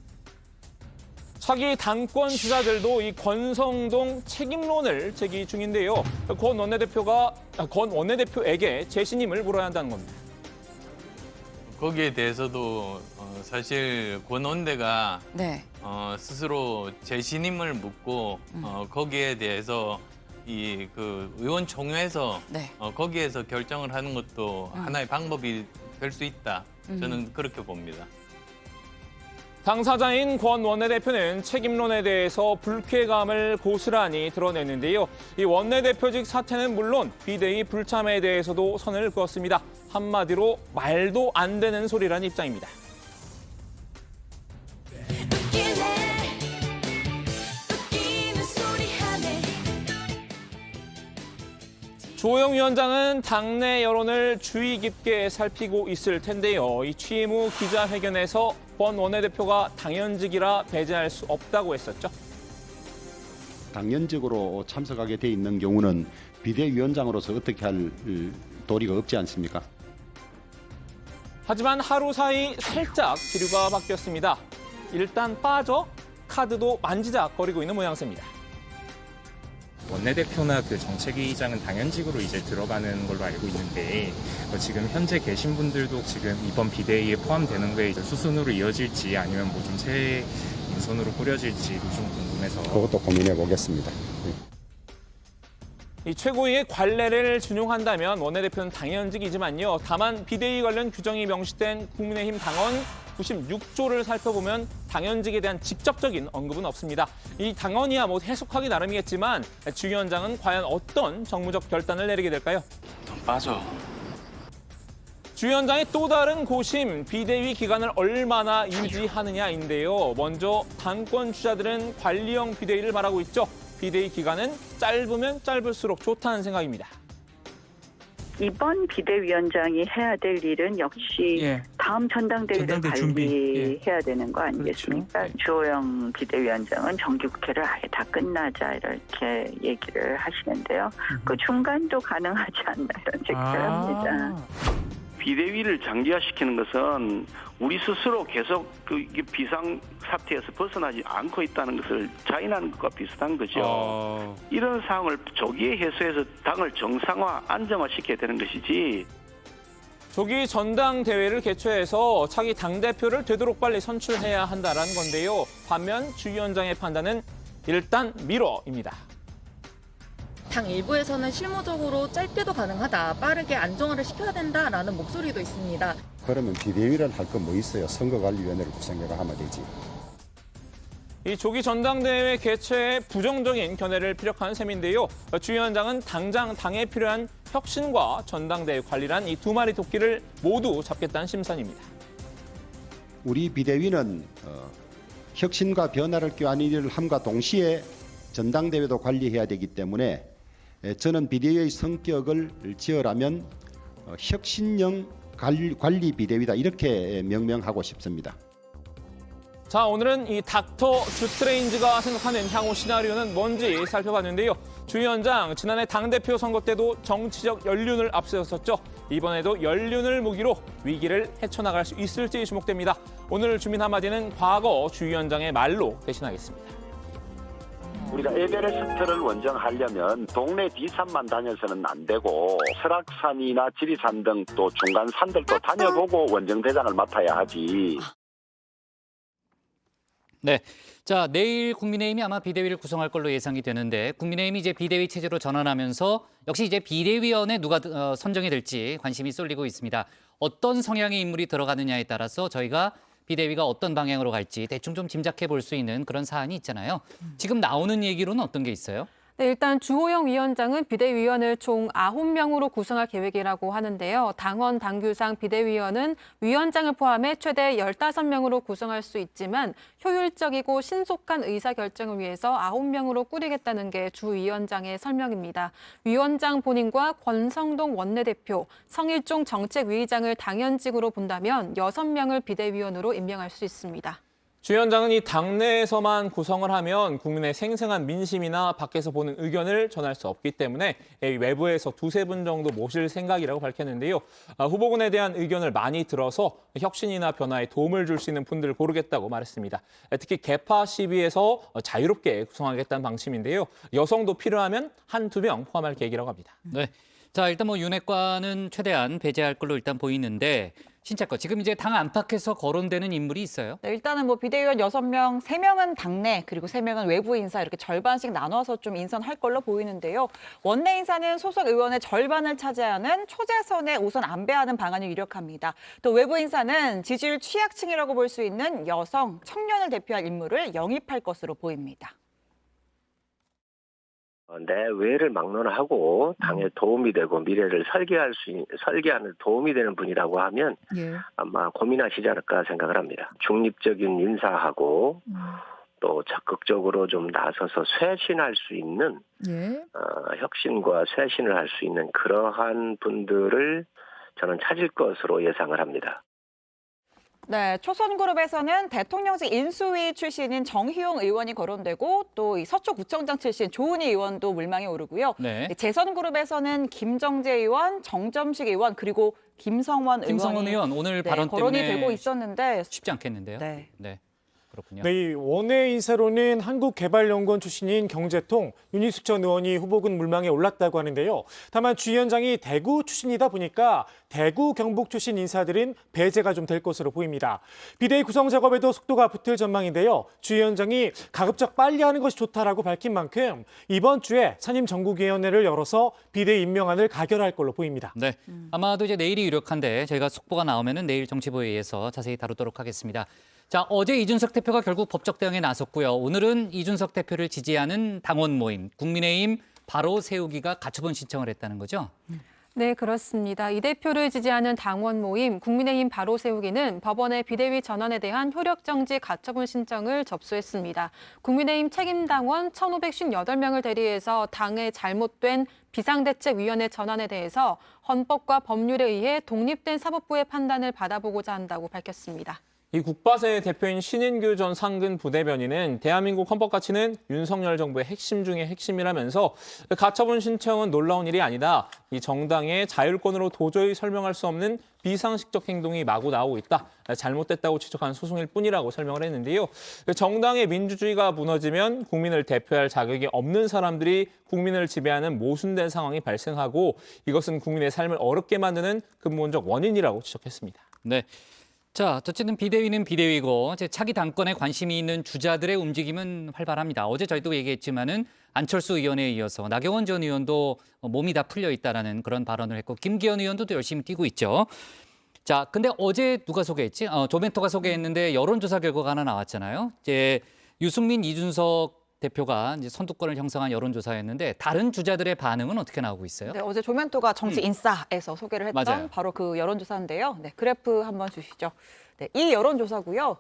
차기 당권 주자들도 이 권성동 책임론을 제기 중인데요. 권 원내대표에게 재신임을 물어야 한다는 겁니다. 거기에 대해서도 사실 권 원내가 스스로 재신임을 묻고 거기에 대해서 이 그 의원총회에서 거기에서 결정을 하는 것도 하나의 방법이 될 수 있다. 저는 그렇게 봅니다. 당사자인 권 원내대표는 책임론에 대해서 불쾌감을 고스란히 드러냈는데요. 이 원내대표직 사퇴는 물론 비대위 불참에 대해서도 선을 그었습니다. 한마디로 말도 안 되는 소리라는 입장입니다. 주호영 위원장은 당내 여론을 주의 깊게 살피고 있을 텐데요. 이 취임 후 기자회견에서 권 원내대표가 당연직이라 배제할 수 없다고 했었죠. 당연직으로 참석하게 돼 있는 경우는 비대위원장으로서 어떻게 할 도리가 없지 않습니까? 하지만 하루 사이 살짝 기류가 바뀌었습니다. 일단 빠져 카드도 만지작거리고 있는 모양새입니다. 원내대표나 그 정책위의장은 당연직으로 이제 들어가는 걸로 알고 있는데 지금 현재 계신 분들도 지금 이번 비대위에 포함되는 거에 이제 수순으로 이어질지 아니면 뭐 좀 새 인선으로 꾸려질지도 좀 궁금해서 그것도 고민해 보겠습니다. 이 최고위의 관례를 준용한다면 원내대표는 당연직이지만요. 다만 비대위 관련 규정이 명시된 국민의힘 당원 96조를 살펴보면 당연직에 대한 직접적인 언급은 없습니다. 이 당원이야 뭐 해석하기 나름이겠지만 주 위원장은 과연 어떤 정무적 결단을 내리게 될까요? 빠져. 주 위원장의 또 다른 고심, 비대위 기간을 얼마나 유지하느냐인데요. 먼저 당권 주자들은 관리형 비대위를 말하고 있죠. 비대위 기간은 짧으면 짧을수록 좋다는 생각입니다. 이번 비대위원장이 해야 될 일은 역시 다음 전당대회를 관리해야 되는 거 아니겠습니까? 그렇죠. 주호영 비대위원장은 정기국회를 아예 다 끝나자 이렇게 얘기를 하시는데요. 그 중간도 가능하지 않나 이런 생각을 합니다. 비대위를 장기화시키는 것은 우리 스스로 계속 그 비상 사태에서 벗어나지 않고 있다는 것을 자인하는 것과 비슷한 거죠. 이런 상황을 조기에 해소해서 당을 정상화, 안정화시켜야 되는 것이지. 조기 전당대회를 개최해서 차기 당대표를 되도록 빨리 선출해야 한다는 건데요. 반면 주 위원장의 판단은 일단 미뤄입니다. 당 일부에서는 실무적으로 짧게도 가능하다, 빠르게 안정화를 시켜야 된다라는 목소리도 있습니다. 그러면 비대위를 할 거 뭐 있어요? 선거관리위원회를 구성해가 하면 되지. 이 조기 전당대회 개최에 부정적인 견해를 피력한 셈인데요. 주 위원장은 당장 당에 필요한 혁신과 전당대회 관리란 이 두 마리 토끼를 모두 잡겠다는 심산입니다. 우리 비대위는 혁신과 변화를 꾀하는 일을 함과 동시에 전당대회도 관리해야 되기 때문에 저는 비대위의 성격을 지으라면 혁신형 관리 비대위다 이렇게 명명하고 싶습니다. 자, 오늘은 이 닥터 주트레인즈가 생각하는 향후 시나리오는 뭔지 살펴봤는데요. 주 위원장, 지난해 당대표 선거 때도 정치적 연륜을 앞세웠었죠. 이번에도 연륜을 무기로 위기를 헤쳐나갈 수 있을지 주목됩니다. 오늘 주민 한마디는 과거 주 위원장의 말로 대신하겠습니다. 우리가 에베레스트를 원정하려면 동네 뒤산만 다녀서는 안 되고 설악산이나 지리산 등 또 중간 산들도 다녀보고 원정대장을 맡아야 하지. 네. 자, 내일 국민의힘이 아마 비대위를 구성할 걸로 예상이 되는데 국민의힘이 이제 비대위 체제로 전환하면서 역시 이제 비대위원회 누가 선정이 될지 관심이 쏠리고 있습니다. 어떤 성향의 인물이 들어가느냐에 따라서 저희가 비대위가 어떤 방향으로 갈지 대충 좀 짐작해 볼 수 있는 그런 사안이 있잖아요. 지금 나오는 얘기로는 어떤 게 있어요? 네, 일단 주호영 위원장은 비대위원을 총 9명으로 구성할 계획이라고 하는데요. 당원 당규상 비대위원은 위원장을 포함해 최대 15명으로 구성할 수 있지만 효율적이고 신속한 의사결정을 위해서 9명으로 꾸리겠다는 게 주 위원장의 설명입니다. 위원장 본인과 권성동 원내대표, 성일종 정책위의장을 당연직으로 본다면 6명을 비대위원으로 임명할 수 있습니다. 주 위원장은 이 당내에서만 구성을 하면 국민의 생생한 민심이나 밖에서 보는 의견을 전할 수 없기 때문에 외부에서 2-3분 정도 모실 생각이라고 밝혔는데요. 후보군에 대한 의견을 많이 들어서 혁신이나 변화에 도움을 줄 수 있는 분들을 고르겠다고 말했습니다. 특히 계파 시비에서 자유롭게 구성하겠다는 방침인데요. 여성도 필요하면 1-2명 포함할 계획이라고 합니다. 네. 자, 일단 윤핵관은 최대한 배제할 걸로 일단 보이는데 신채거 지금 이제 당 안팎에서 거론되는 인물이 있어요? 네, 일단은 비대위원 6명, 3명은 당내 그리고 3명은 외부 인사 이렇게 절반씩 나눠서 좀 인선할 걸로 보이는데요. 원내 인사는 소속 의원의 절반을 차지하는 초재선에 우선 안배하는 방안을 유력합니다. 또 외부 인사는 지지율 취약층이라고 볼 수 있는 여성, 청년을 대표할 인물을 영입할 것으로 보입니다. 내외를 막론하고 당에 도움이 되고 미래를 설계하는 도움이 되는 분이라고 하면 아마 고민하시지 않을까 생각을 합니다. 중립적인 인사하고 또 적극적으로 좀 나서서 쇄신할 수 있는 혁신과 쇄신을 할 수 있는 그러한 분들을 저는 찾을 것으로 예상을 합니다. 네, 초선그룹에서는 대통령직 인수위 출신인 정희용 의원이 거론되고 또 이 서초구청장 출신 조은희 의원도 물망에 오르고요. 네. 재선그룹에서는 김정재 의원, 정점식 의원 그리고 김성원 의원 오늘 발언 거론이 때문에 되고 있었는데 쉽지 않겠는데요. 네. 그렇군요. 네, 이 원외 인사로는 한국개발연구원 출신인 경제통 윤희숙 전 의원이 후보군 물망에 올랐다고 하는데요. 다만 주 위원장이 대구 출신이다 보니까 대구 경북 출신 인사들은 배제가 좀 될 것으로 보입니다. 비대위 구성 작업에도 속도가 붙을 전망인데요. 주 위원장이 가급적 빨리 하는 것이 좋다라고 밝힌 만큼 이번 주에 산임 전국위원회를 열어서 비대위 임명안을 가결할 걸로 보입니다. 네, 아마도 이제 내일이 유력한데 저희가 속보가 나오면은 내일 정치부회의에서 자세히 다루도록 하겠습니다. 자, 어제 이준석 대표가 결국 법적 대응에 나섰고요. 오늘은 이준석 대표를 지지하는 당원 모임, 국민의힘 바로 세우기가 가처분 신청을 했다는 거죠? 네, 그렇습니다. 이 대표를 지지하는 당원 모임, 국민의힘 바로 세우기는 법원의 비대위 전환에 대한 효력정지 가처분 신청을 접수했습니다. 국민의힘 책임당원 1,558명을 대리해서 당의 잘못된 비상대책위원회 전환에 대해서 헌법과 법률에 의해 독립된 사법부의 판단을 받아보고자 한다고 밝혔습니다. 이 국바세 대표인 신인규 전 상근 부대변인은 대한민국 헌법 가치는 윤석열 정부의 핵심 중의 핵심이라면서 가처분 신청은 놀라운 일이 아니다. 이 정당의 자율권으로 도저히 설명할 수 없는 비상식적 행동이 마구 나오고 있다. 잘못됐다고 지적한 소송일 뿐이라고 설명을 했는데요. 정당의 민주주의가 무너지면 국민을 대표할 자격이 없는 사람들이 국민을 지배하는 모순된 상황이 발생하고 이것은 국민의 삶을 어렵게 만드는 근본적 원인이라고 지적했습니다. 네. 자, 어쨌든 비대위는 비대위고 차기 당권에 관심이 있는 주자들의 움직임은 활발합니다. 어제 저희도 얘기했지만은 안철수 의원에 이어서 나경원 전 의원도 몸이 다 풀려 있다라는 그런 발언을 했고 김기현 의원도 또 열심히 뛰고 있죠. 자, 근데 어제 누가 소개했지? 조멘토가 소개했는데 여론조사 결과가 하나 나왔잖아요. 이제 유승민, 이준석 대표가 이제 선두권을 형성한 여론조사였는데 다른 주자들의 반응은 어떻게 나오고 있어요? 네, 어제 조멘토가 정치인싸에서 소개를 했던 맞아요. 바로 그 여론조사인데요. 네, 그래프 한번 주시죠. 네, 이 여론조사고요.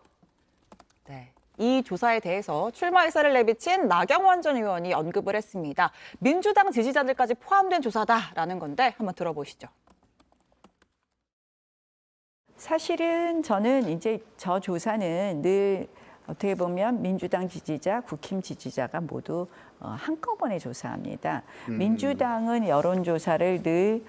네, 이 조사에 대해서 출마 의사를 내비친 나경원 전 의원이 언급을 했습니다. 민주당 지지자들까지 포함된 조사다라는 건데 한번 들어보시죠. 사실은 저는 이제 저 조사는 늘 어떻게 보면 민주당 지지자, 국힘 지지자가 모두 한꺼번에 조사합니다. 민주당은 여론조사를 늘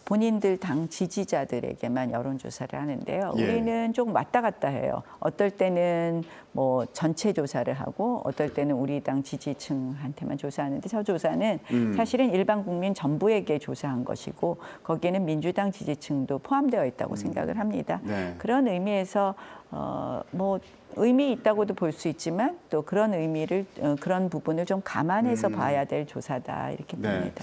본인들 당 지지자들에게만 여론조사를 하는데요. 우리는 조금 왔다 갔다 해요. 어떨 때는 뭐 전체 조사를 하고 어떨 때는 우리 당 지지층한테만 조사하는데 저 조사는 사실은 일반 국민 전부에게 조사한 것이고 거기에는 민주당 지지층도 포함되어 있다고 생각을 합니다. 그런 의미에서 뭐 의미 있다고도 볼 수 있지만 또 그런 의미를 그런 부분을 좀 감안해서 봐야 될 조사다 이렇게 봅니다.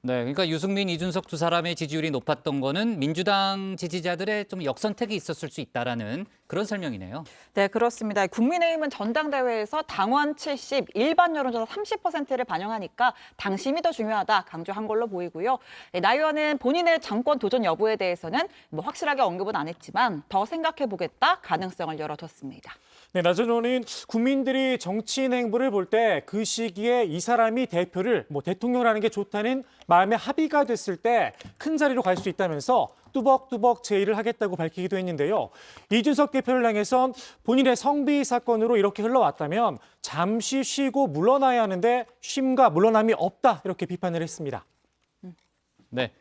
네, 그러니까 유승민, 이준석 두 사람의 지지율이 높았던 거는 민주당 지지자들의 좀 역선택이 있었을 수 있다라는 그런 설명이네요. 네, 그렇습니다. 국민의힘은 전당대회에서 당원 70, 일반 여론조사 30%를 반영하니까 당심이 더 중요하다 강조한 걸로 보이고요. 나 의원은 본인의 정권 도전 여부에 대해서는 확실하게 언급은 안 했지만 더 생각해보겠다 가능성을 열어뒀습니다. 네, 나 전 의원은 국민들이 정치인 행보를 볼 때 그 시기에 이 사람이 대표를 대통령이라는 게 좋다는 마음의 합의가 됐을 때 큰 자리로 갈 수 있다면서 뚜벅뚜벅 제의를 하겠다고 밝히기도 했는데요. 이준석 대표를 향해선 본인의 성비 사건으로 이렇게 흘러왔다면 잠시 쉬고 물러나야 하는데 쉼과 물러남이 없다 이렇게 비판을 했습니다. 네,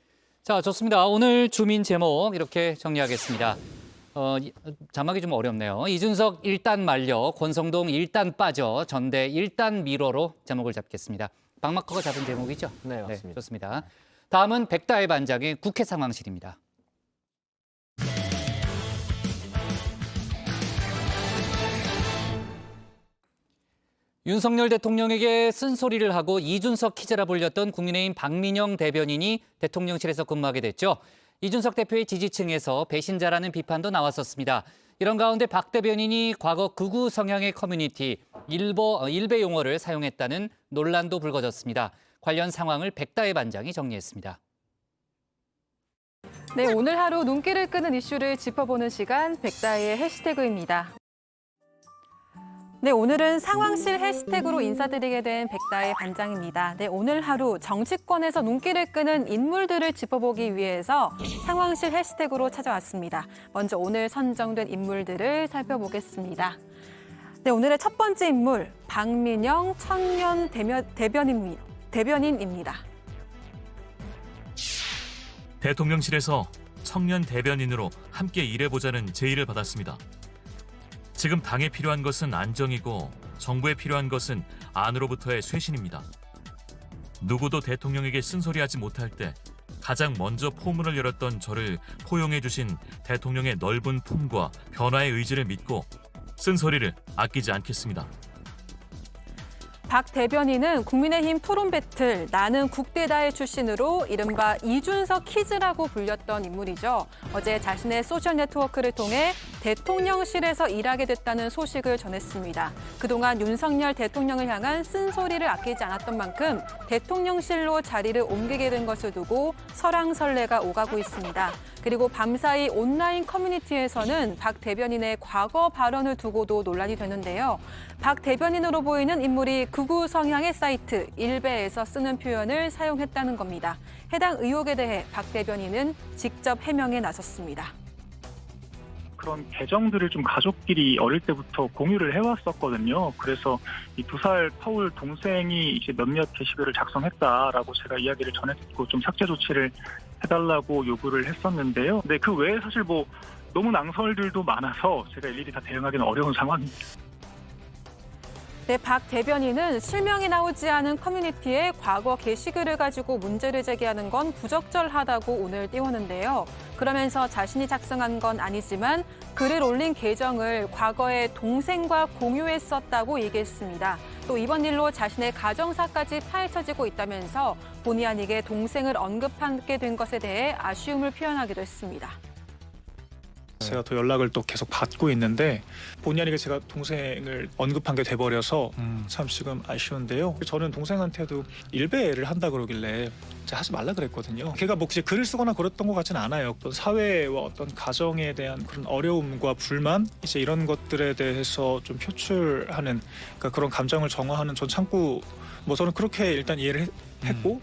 자 좋습니다. 오늘 주민 제목 이렇게 정리하겠습니다. 자막이 좀 어렵네요. 이준석 일단 말려, 권성동 일단 빠져, 전대 일단 미뤄로 제목을 잡겠습니다. 박마커가 잡은 제목이죠? 네, 맞습니다. 네, 좋습니다. 다음은 백다의 반장의 국회 상황실입니다. 윤석열 대통령에게 쓴소리를 하고 이준석 키즈라 불렸던 국민의힘 박민영 대변인이 대통령실에서 근무하게 됐죠. 이준석 대표의 지지층에서 배신자라는 비판도 나왔었습니다. 이런 가운데 박 대변인이 과거 극우 성향의 커뮤니티 일베 용어를 사용했다는 논란도 불거졌습니다. 관련 상황을 백다의 반장이 정리했습니다. 네, 오늘 하루 눈길을 끄는 이슈를 짚어보는 시간 백다의 해시태그입니다. 네, 오늘은 상황실 해시태그로 인사드리게 된 백다의 반장입니다. 네, 오늘 하루 정치권에서 눈길을 끄는 인물들을 짚어보기 위해서 상황실 해시태그로 찾아왔습니다. 먼저 오늘 선정된 인물들을 살펴보겠습니다. 네, 오늘의 첫 번째 인물, 박민영 청년 대변인입니다. 대통령실에서 청년 대변인으로 함께 일해보자는 제의를 받았습니다. 지금 당에 필요한 것은 안정이고 정부에 필요한 것은 안으로부터의 쇄신입니다. 누구도 대통령에게 쓴소리하지 못할 때 가장 먼저 포문을 열었던 저를 포용해 주신 대통령의 넓은 품과 변화의 의지를 믿고 쓴소리를 아끼지 않겠습니다. 박 대변인은 국민의힘 토론 배틀 나는 국대다의 출신으로 이른바 이준석 키즈라고 불렸던 인물이죠. 어제 자신의 소셜 네트워크를 통해 대통령실에서 일하게 됐다는 소식을 전했습니다. 그동안 윤석열 대통령을 향한 쓴소리를 아끼지 않았던 만큼 대통령실로 자리를 옮기게 된 것을 두고 설왕설래가 오가고 있습니다. 그리고 밤사이 온라인 커뮤니티에서는 박 대변인의 과거 발언을 두고도 논란이 되는데요. 박 대변인으로 보이는 인물이 극우 성향의 사이트 일베에서 쓰는 표현을 사용했다는 겁니다. 해당 의혹에 대해 박 대변인은 직접 해명에 나섰습니다. 그런 계정들을 좀 가족끼리 어릴 때부터 공유를 해왔었거든요. 그래서 이 2살 터울 동생이 이제 몇몇 게시글을 작성했다라고 제가 이야기를 전했고 좀 삭제 조치를 해달라고 요구를 했었는데요. 근데 그 외에 사실 너무 낭설들도 많아서 제가 일일이 다 대응하기는 어려운 상황입니다. 네, 박 대변인은 실명이 나오지 않은 커뮤니티에 과거 게시글을 가지고 문제를 제기하는 건 부적절하다고 오늘 띄우는데요. 그러면서 자신이 작성한 건 아니지만 글을 올린 계정을 과거에 동생과 공유했었다고 얘기했습니다. 또 이번 일로 자신의 가정사까지 파헤쳐지고 있다면서 본의 아니게 동생을 언급하게 된 것에 대해 아쉬움을 표현하기도 했습니다. 제가 또 연락을 또 계속 받고 있는데 본의 아니게 제가 동생을 언급한 게 돼버려서 참 지금 아쉬운데요. 저는 동생한테도 일베를 한다 그러길래 하지 말라 그랬거든요. 걔가 혹시 글을 쓰거나 그랬던 것 같지는 않아요. 어떤 사회와 어떤 가정에 대한 그런 어려움과 불만 이제 이런 것들에 대해서 좀 표출하는 그러니까 그런 감정을 정화하는 전 참고 저는 그렇게 일단 이해를 했고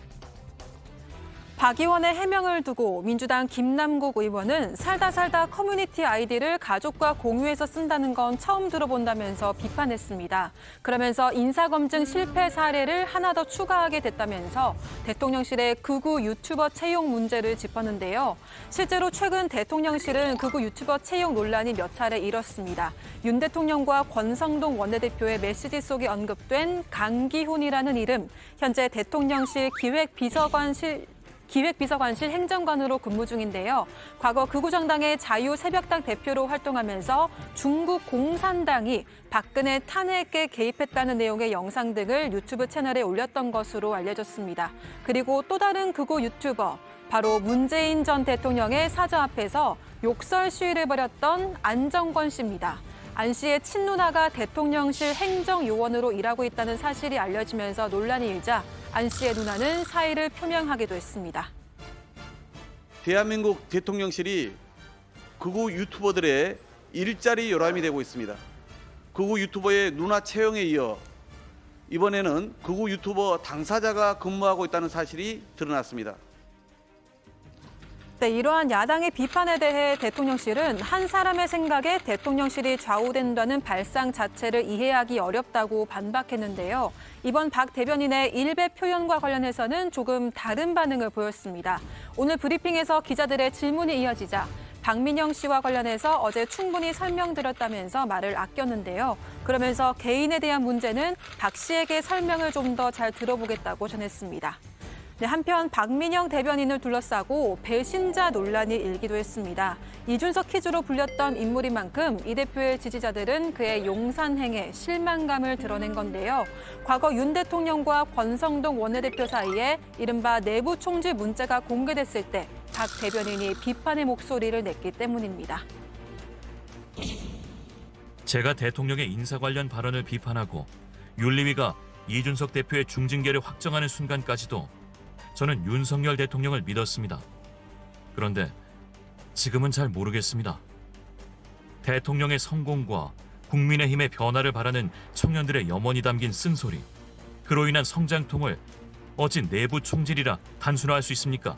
박 의원의 해명을 두고 민주당 김남국 의원은 살다 커뮤니티 아이디를 가족과 공유해서 쓴다는 건 처음 들어본다면서 비판했습니다. 그러면서 인사검증 실패 사례를 하나 더 추가하게 됐다면서 대통령실의 극우 유튜버 채용 문제를 짚었는데요. 실제로 최근 대통령실은 극우 유튜버 채용 논란이 몇 차례 일었습니다. 윤 대통령과 권성동 원내대표의 메시지 속에 언급된 강기훈이라는 이름, 현재 대통령실 기획비서관실 기획비서관실 행정관으로 근무 중인데요. 과거 극우정당의 자유새벽당 대표로 활동하면서 중국 공산당이 박근혜 탄핵에 개입했다는 내용의 영상 등을 유튜브 채널에 올렸던 것으로 알려졌습니다. 그리고 또 다른 극우 유튜버, 바로 문재인 전 대통령의 사저 앞에서 욕설 시위를 벌였던 안정권 씨입니다. 안 씨의 친누나가 대통령실 행정요원으로 일하고 있다는 사실이 알려지면서 논란이 일자 안 씨의 누나는 사의를 표명하기도 했습니다. 대한민국 대통령실이 극우 유튜버들의 일자리 요람이 되고 있습니다. 극우 유튜버의 누나 채용에 이어 이번에는 극우 유튜버 당사자가 근무하고 있다는 사실이 드러났습니다. 네, 이러한 야당의 비판에 대해 대통령실은 한 사람의 생각에 대통령실이 좌우된다는 발상 자체를 이해하기 어렵다고 반박했는데요. 이번 박 대변인의 일배 표현과 관련해서는 조금 다른 반응을 보였습니다. 오늘 브리핑에서 기자들의 질문이 이어지자 박민영 씨와 관련해서 어제 충분히 설명드렸다면서 말을 아꼈는데요. 그러면서 개인에 대한 문제는 박 씨에게 설명을 좀 더 잘 들어보겠다고 전했습니다. 네, 한편 박민영 대변인을 둘러싸고 배신자 논란이 일기도 했습니다. 이준석 퀴즈로 불렸던 인물인 만큼 이 대표의 지지자들은 그의 용산행에 실망감을 드러낸 건데요. 과거 윤 대통령과 권성동 원내대표 사이에 이른바 내부 총질 문자가 공개됐을 때 박 대변인이 비판의 목소리를 냈기 때문입니다. 제가 대통령의 인사 관련 발언을 비판하고 윤리위가 이준석 대표의 중징계를 확정하는 순간까지도 저는 윤석열 대통령을 믿었습니다. 그런데 지금은 잘 모르겠습니다. 대통령의 성공과 국민의힘의 변화를 바라는 청년들의 염원이 담긴 쓴소리, 그로 인한 성장통을 어찌 내부 총질이라 단순화할 수 있습니까?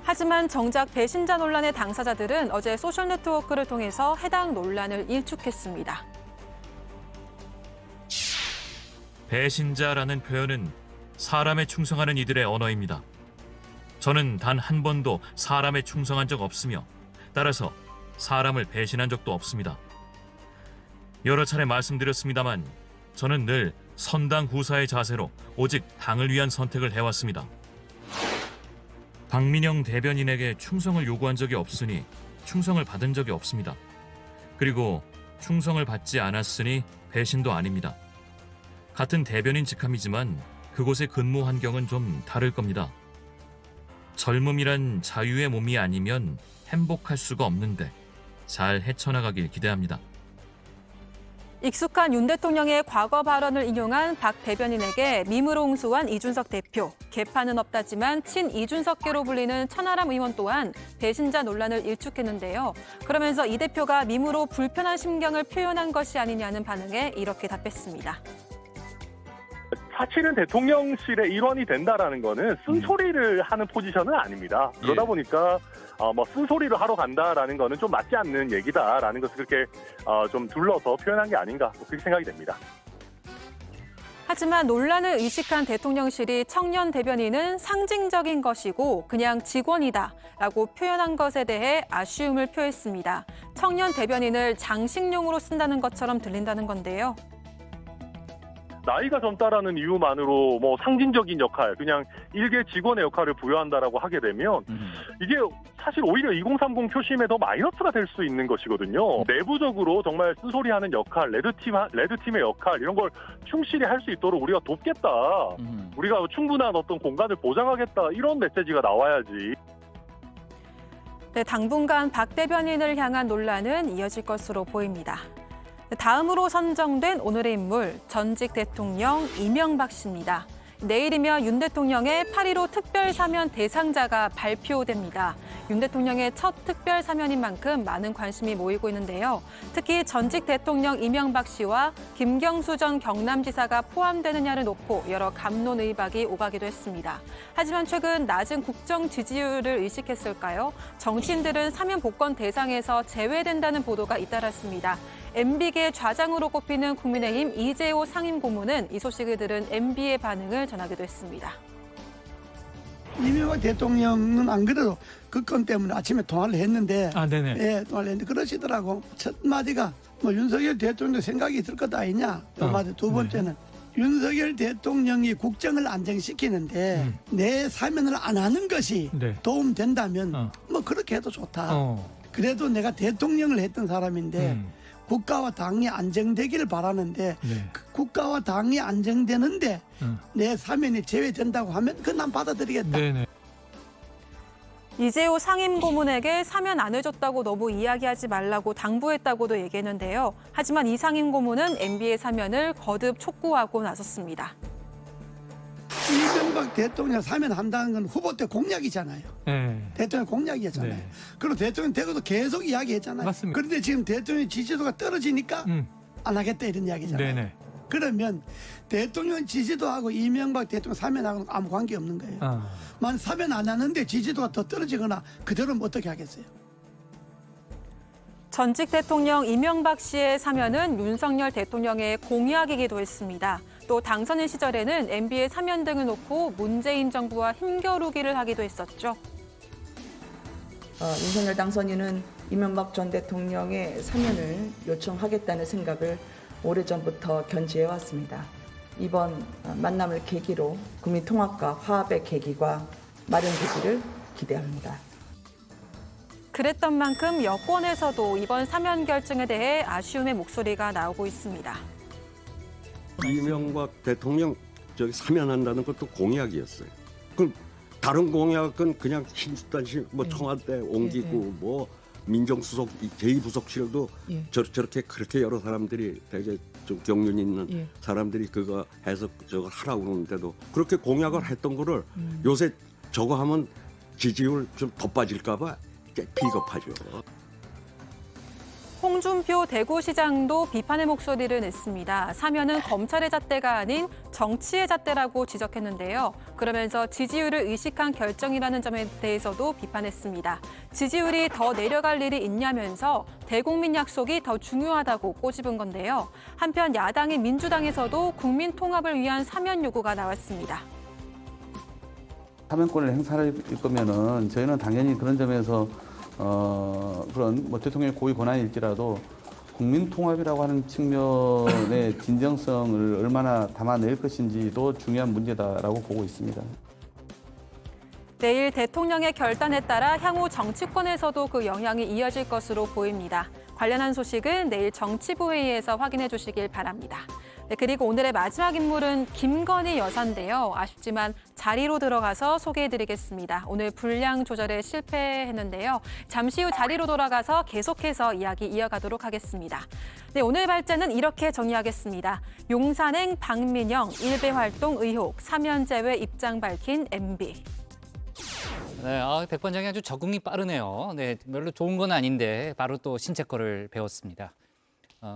하지만 정작 배신자 논란의 당사자들은 어제 소셜네트워크를 통해서 해당 논란을 일축했습니다. 배신자라는 표현은 사람에 충성하는 이들의 언어입니다. 저는 단 한 번도 사람에 충성한 적 없으며 따라서 사람을 배신한 적도 없습니다. 여러 차례 말씀드렸습니다만 저는 늘 선당 후사의 자세로 오직 당을 위한 선택을 해왔습니다. 박민영 대변인에게 충성을 요구한 적이 없으니 충성을 받은 적이 없습니다. 그리고 충성을 받지 않았으니 배신도 아닙니다. 같은 대변인 직함이지만 그곳의 근무 환경은 좀 다를 겁니다. 젊음이란 자유의 몸이 아니면 행복할 수가 없는데 잘 헤쳐나가길 기대합니다. 익숙한 윤 대통령의 과거 발언을 인용한 박 대변인에게 밈으로 응수한 이준석 대표. 개판은 없다지만 친 이준석계로 불리는 천하람 의원 또한 배신자 논란을 일축했는데요. 그러면서 이 대표가 밈으로 불편한 심경을 표현한 것이 아니냐는 반응에 이렇게 답했습니다. 사실은 대통령실의 일원이 된다라는 거는 쓴소리를 하는 포지션은 아닙니다. 그러다 보니까 쓴소리를 하러 간다라는 거는 좀 맞지 않는 얘기다라는 것을 그렇게 좀 둘러서 표현한 게 아닌가 그렇게 생각이 됩니다. 하지만 논란을 의식한 대통령실이 청년 대변인은 상징적인 것이고 그냥 직원이다라고 표현한 것에 대해 아쉬움을 표했습니다. 청년 대변인을 장식용으로 쓴다는 것처럼 들린다는 건데요. 나이가 젊다라는 이유만으로 상징적인 역할, 그냥 일개 직원의 역할을 부여한다라고 하게 되면 이게 사실 오히려 2030 표심에 더 마이너스가 될 수 있는 것이거든요. 내부적으로 정말 쓴소리하는 역할, 레드팀의 역할 이런 걸 충실히 할 수 있도록 우리가 돕겠다. 우리가 충분한 어떤 공간을 보장하겠다. 이런 메시지가 나와야지. 네, 당분간 박 대변인을 향한 논란은 이어질 것으로 보입니다. 다음으로 선정된 오늘의 인물, 전직 대통령 이명박 씨입니다. 내일이면 윤 대통령의 8.15 특별사면 대상자가 발표됩니다. 윤 대통령의 첫 특별사면인 만큼 많은 관심이 모이고 있는데요. 특히 전직 대통령 이명박 씨와 김경수 전 경남지사가 포함되느냐를 놓고 여러 갑론의박이 오가기도 했습니다. 하지만 최근 낮은 국정 지지율을 의식했을까요? 정치인들은 사면 복권 대상에서 제외된다는 보도가 잇따랐습니다. MB계 좌장으로 꼽히는 국민의힘 이재호 상임고문은 이 소식을 들은 MB의 반응을 전하기도 했습니다. 이명박 대통령은 안 그래도 그 건 때문에 아침에 통화를 했는데, 통화를 했는데 그러시더라고. 첫 마디가 윤석열 대통령 생각이 있을 것 아니냐. 두 마디, 두 번째는 윤석열 대통령이 국정을 안정시키는데 내 사면을 안 하는 것이 네. 도움된다면 뭐 그렇게 해도 좋다. 그래도 내가 대통령을 했던 사람인데 국가와 당이 안정되기를 바라는데 네. 그 국가와 당이 안정되는데 내 사면이 제외된다고 하면 그건 난 받아들이겠다. 네네. 이재호 상임고문에게 사면 안 해줬다고 너무 이야기하지 말라고 당부했다고도 얘기했는데요. 하지만 이 상임고문은 MB의 사면을 거듭 촉구하고 나섰습니다. 이명박 대통령 사면한다는 건 후보 때 공약이잖아요. 네. 대통령 공약이었잖아요. 네. 그리고 대통령 되고도 계속 이야기했잖아요. 맞습니다. 그런데 지금 대통령 지지도가 떨어지니까 안 하겠다 이런 이야기잖아요. 네네. 그러면 대통령 지지도하고 이명박 대통령 사면하고는 아무 관계 없는 거예요. 만 사면 안 하는데 지지도가 더 떨어지거나 그대로는 어떻게 하겠어요? 전직 대통령 이명박 씨의 사면은 윤석열 대통령의 공약이기도 했습니다. 또 당선인 시절에는 MB의 사면 등을 놓고 문재인 정부와 힘겨루기를 하기도 했었죠. 윤석열 당선인은 이명박 전 대통령의 사면을 요청하겠다는 생각을 오래전부터 견지해왔습니다. 이번 만남을 계기로 국민 통합과 화합의 계기가 마련되기를 기대합니다. 그랬던 만큼 여권에서도 이번 사면 결정에 대해 아쉬움의 목소리가 나오고 있습니다. 이명박 대통령 사면한다는 것도 공약이었어요. 그 다른 공약은 그냥 신수단식 뭐 청와대 옮기고 뭐 민정수석 제2부속실도 저렇게 그렇게 여러 사람들이 되게 좀 경륜 있는 사람들이 그거 해서 저거 하라고 그러는데도 그렇게 공약을 했던 거를 요새 저거 하면 지지율 좀 더 빠질까 봐 비겁하죠. 홍준표 대구시장도 비판의 목소리를 냈습니다. 사면은 검찰의 잣대가 아닌 정치의 잣대라고 지적했는데요. 그러면서 지지율을 의식한 결정이라는 점에 대해서도 비판했습니다. 지지율이 더 내려갈 일이 있냐면서 대국민 약속이 더 중요하다고 꼬집은 건데요. 한편 야당인 민주당에서도 국민 통합을 위한 사면 요구가 나왔습니다. 사면권을 행사할 거면은 저희는 당연히 그런 점에서 그런 뭐 대통령의 고위 권한일지라도 국민 통합이라고 하는 측면의 진정성을 얼마나 담아낼 것인지도 중요한 문제다라고 보고 있습니다. 내일 대통령의 결단에 따라 향후 정치권에서도 그 영향이 이어질 것으로 보입니다. 관련한 소식은 내일 정치부 회의에서 확인해 주시길 바랍니다. 네, 그리고 오늘의 마지막 인물은 김건희 여사인데요. 아쉽지만 자리로 들어가서 소개해드리겠습니다. 오늘 분량 조절에 실패했는데요. 잠시 후 자리로 돌아가서 계속해서 이야기 이어가도록 하겠습니다. 네, 오늘 발제는 이렇게 정리하겠습니다. 용산행 박민영 일베 활동 의혹, 사면 제외 입장 밝힌 MB. 네, 백 관장이 아주 적응이 빠르네요. 네, 별로 좋은 건 아닌데 바로 또 신체 거를 배웠습니다.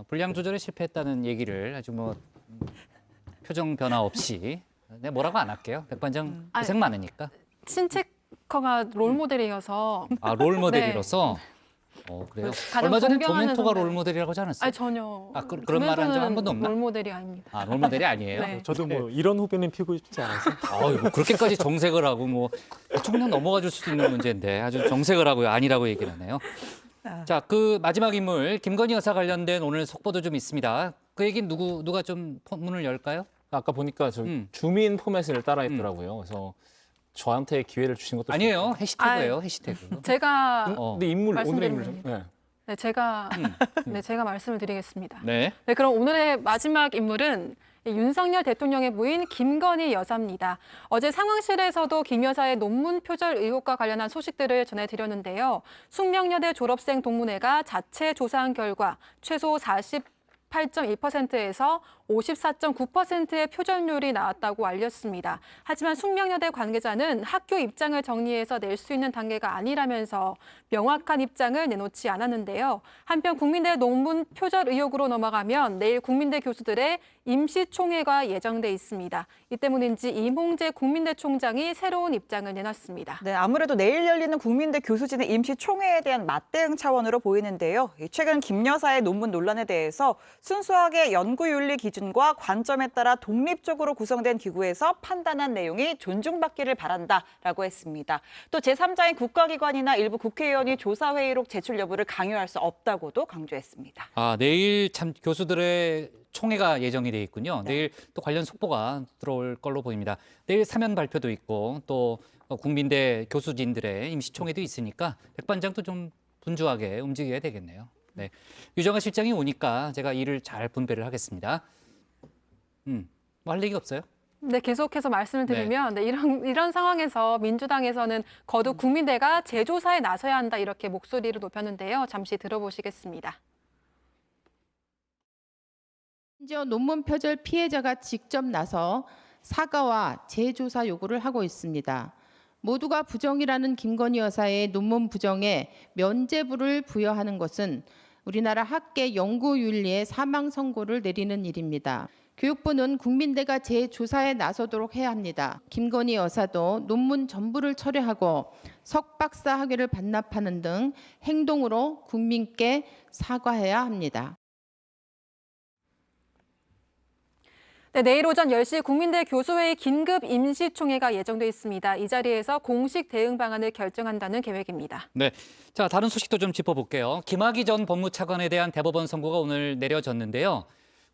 분량 조절에 실패했다는 얘기를 아주 뭐 표정 변화 없이 네, 뭐라고 안 할게요. 백 관장 고생 많으니까. 신체커가 롤모델이어서. 아, 롤모델이로서? 네. 그래요? 얼마 전에 조멘토가 롤모델이라고 하지 않았어요? 아니, 전혀. 그런 말 한 적 한 번도 없나? 롤모델이 아닙니다. 아, 롤모델이 아니에요? 네. 저도 뭐 이런 후배는 피고 싶지 않아서. 뭐 그렇게까지 정색을 하고 뭐 충분히 넘어가 줄 수도 있는 문제인데 아주 정색을 하고요. 아니라고 얘기를 하네요. 자, 그 마지막 인물 김건희 여사 관련된 오늘 속보도 좀 있습니다. 그 얘기는 누가 좀 문을 열까요? 아까 보니까 주민 포맷을 따라했더라고요. 그래서 저한테 기회를 주신 것도 아니에요. 해시태그예요. 해시태그. 제가 근데 오늘의 인물 좀. 네, 제가 말씀을 드리겠습니다. 네. 네, 그럼 오늘의 마지막 인물은 윤석열 대통령의 부인 김건희 여사입니다. 어제 상황실에서도 김 여사의 논문 표절 의혹과 관련한 소식들을 전해드렸는데요. 숙명여대 졸업생 동문회가 자체 조사한 결과 최소 48.1%에서 54.9%의 표절률이 나왔다고 알렸습니다. 하지만 숙명여대 관계자는 학교 입장을 정리해서 낼 수 있는 단계가 아니라면서 명확한 입장을 내놓지 않았는데요. 한편 국민대 논문 표절 의혹으로 넘어가면 내일 국민대 교수들의 임시총회가 예정돼 있습니다. 이 때문인지 임홍재 국민대 총장이 새로운 입장을 내놨습니다. 네, 아무래도 내일 열리는 국민대 교수진의 임시총회에 대한 맞대응 차원으로 보이는데요. 최근 김 여사의 논문 논란에 대해서 순수하게 연구윤리 기준과 관점에 따라 독립적으로 구성된 기구에서 판단한 내용이 존중받기를 바란다라고 했습니다. 또 제3자인 국가기관이나 일부 국회의원이 조사회의록 제출 여부를 강요할 수 없다고도 강조했습니다. 내일 참 교수들의 총회가 예정이 돼 있군요. 내일 또 관련 속보가 들어올 걸로 보입니다. 내일 사면 발표도 있고 또 국민대 교수진들의 임시총회도 있으니까 백반장도 좀 분주하게 움직여야 되겠네요. 네, 유정아 실장이 오니까 제가 일을 잘 분배를 하겠습니다. 뭐 할 얘기 없어요? 네, 계속해서 말씀을 드리면 이런 상황에서 민주당에서는 거듭 국민대가 재조사에 나서야 한다 이렇게 목소리를 높였는데요. 잠시 들어보시겠습니다. 심지어 논문 표절 피해자가 직접 나서 사과와 재조사 요구를 하고 있습니다. 모두가 부정이라는 김건희 여사의 논문 부정에 면죄부를 부여하는 것은 우리나라 학계 연구윤리에 사망 선고를 내리는 일입니다. 교육부는 국민대가 재조사에 나서도록 해야 합니다. 김건희 여사도 논문 전부를 철회하고 석박사 학위를 반납하는 등 행동으로 국민께 사과해야 합니다. 네, 내일 오전 10시 국민대 교수회의 긴급 임시총회가 예정돼 있습니다. 이 자리에서 공식 대응 방안을 결정한다는 계획입니다. 네, 자 다른 소식도 좀 짚어볼게요. 김학의 전 법무차관에 대한 대법원 선고가 오늘 내려졌는데요.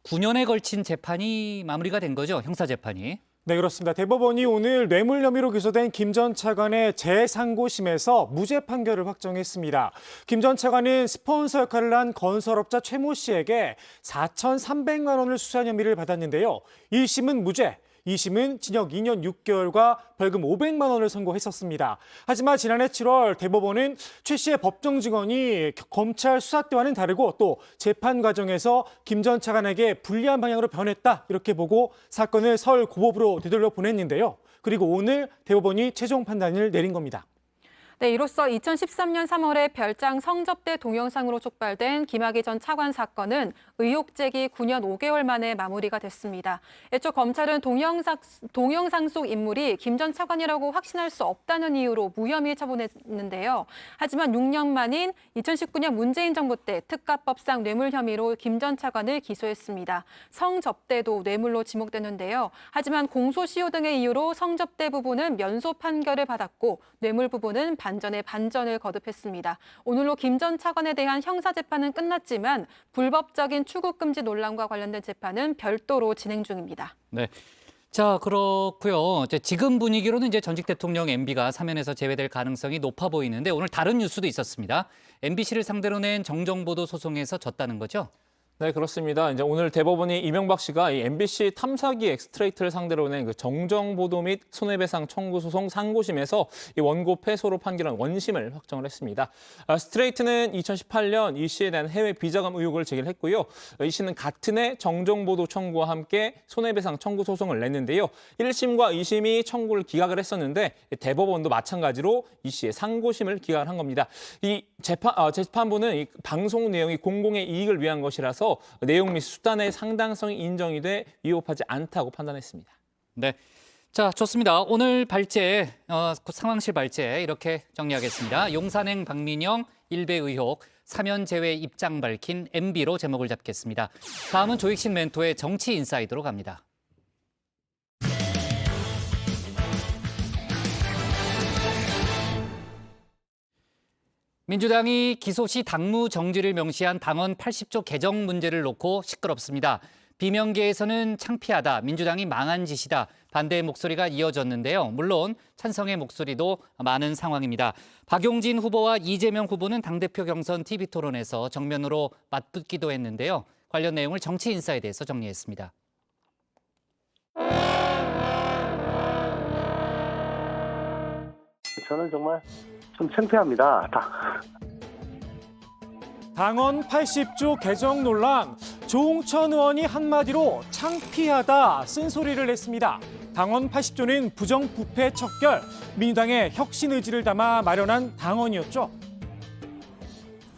9년에 걸친 재판이 마무리가 된 거죠, 형사재판이. 네, 그렇습니다. 대법원이 오늘 뇌물 혐의로 기소된 김 전 차관의 재상고심에서 무죄 판결을 확정했습니다. 김 전 차관은 스폰서 역할을 한 건설업자 최모 씨에게 4,300만 원을 수수한 혐의를 받았는데요. 1심은 무죄, 2심은 징역 2년 6개월과 벌금 500만 원을 선고했었습니다. 하지만 지난해 7월 대법원은 최 씨의 법정 증언이 검찰 수사 때와는 다르고 또 재판 과정에서 김 전 차관에게 불리한 방향으로 변했다 이렇게 보고 사건을 서울 고법으로 되돌려 보냈는데요. 그리고 오늘 대법원이 최종 판단을 내린 겁니다. 네, 이로써 2013년 3월에 별장 성접대 동영상으로 촉발된 김학의 전 차관 사건은 의혹 제기 9년 5개월 만에 마무리가 됐습니다. 애초 검찰은 동영상 속 인물이 김 전 차관이라고 확신할 수 없다는 이유로 무혐의 처분했는데요. 하지만 6년 만인 2019년 문재인 정부 때 특가법상 뇌물 혐의로 김 전 차관을 기소했습니다. 성접대도 뇌물로 지목됐는데요. 하지만 공소시효 등의 이유로 성접대 부분은 면소 판결을 받았고 뇌물 부분은 반전에 반전을 거듭했습니다. 오늘로 김 전 차관에 대한 형사재판은 끝났지만 불법적인 출국금지 논란과 관련된 재판은 별도로 진행 중입니다. 네. 자, 그렇고요. 지금 분위기로는 이제 전직 대통령 MB가 사면에서 제외될 가능성이 높아 보이는데 오늘 다른 뉴스도 있었습니다. MBC를 상대로 낸 정정보도 소송에서 졌다는 거죠? 네, 그렇습니다. 이제 오늘 대법원이 이명박 씨가 이 MBC 탐사기 엑스트레이트를 상대로 낸 그 정정보도 및 손해배상 청구 소송 상고심에서 이 원고 패소로 판결한 원심을 확정을 했습니다. 스트레이트는 2018년 이 씨에 대한 해외 비자금 의혹을 제기했고요. 이 씨는 같은 해 정정보도 청구와 함께 손해배상 청구 소송을 냈는데요. 1심과 2심이 청구를 기각을 했었는데 대법원도 마찬가지로 이 씨의 상고심을 기각을 한 겁니다. 이 재판부는 이 방송 내용이 공공의 이익을 위한 것이라서 내용 및 수단의 상당성이 인정이 돼 위법하지 않다고 판단했습니다. 네, 자 좋습니다. 오늘 발제, 상황실 발제 이렇게 정리하겠습니다. 용산행 박민영 일배 의혹, 사면 제외 입장 밝힌 MB로 제목을 잡겠습니다. 다음은 조익신 멘토의 정치 인사이드로 갑니다. 민주당이 기소 시 당무 정지를 명시한 당헌 80조 개정 문제를 놓고 시끄럽습니다. 비명계에서는 창피하다, 민주당이 망한 짓이다, 반대의 목소리가 이어졌는데요. 물론 찬성의 목소리도 많은 상황입니다. 박용진 후보와 이재명 후보는 당대표 경선 TV토론에서 정면으로 맞붙기도 했는데요. 관련 내용을 정치 인사이드에서 정리했습니다. 저는 정말 좀 창피합니다. 당헌 80조 개정 논란, 조홍천 의원이 한마디로 창피하다 쓴소리를 냈습니다. 당헌 80조는 부정부패 척결, 민주당의 혁신 의지를 담아 마련한 당헌이었죠.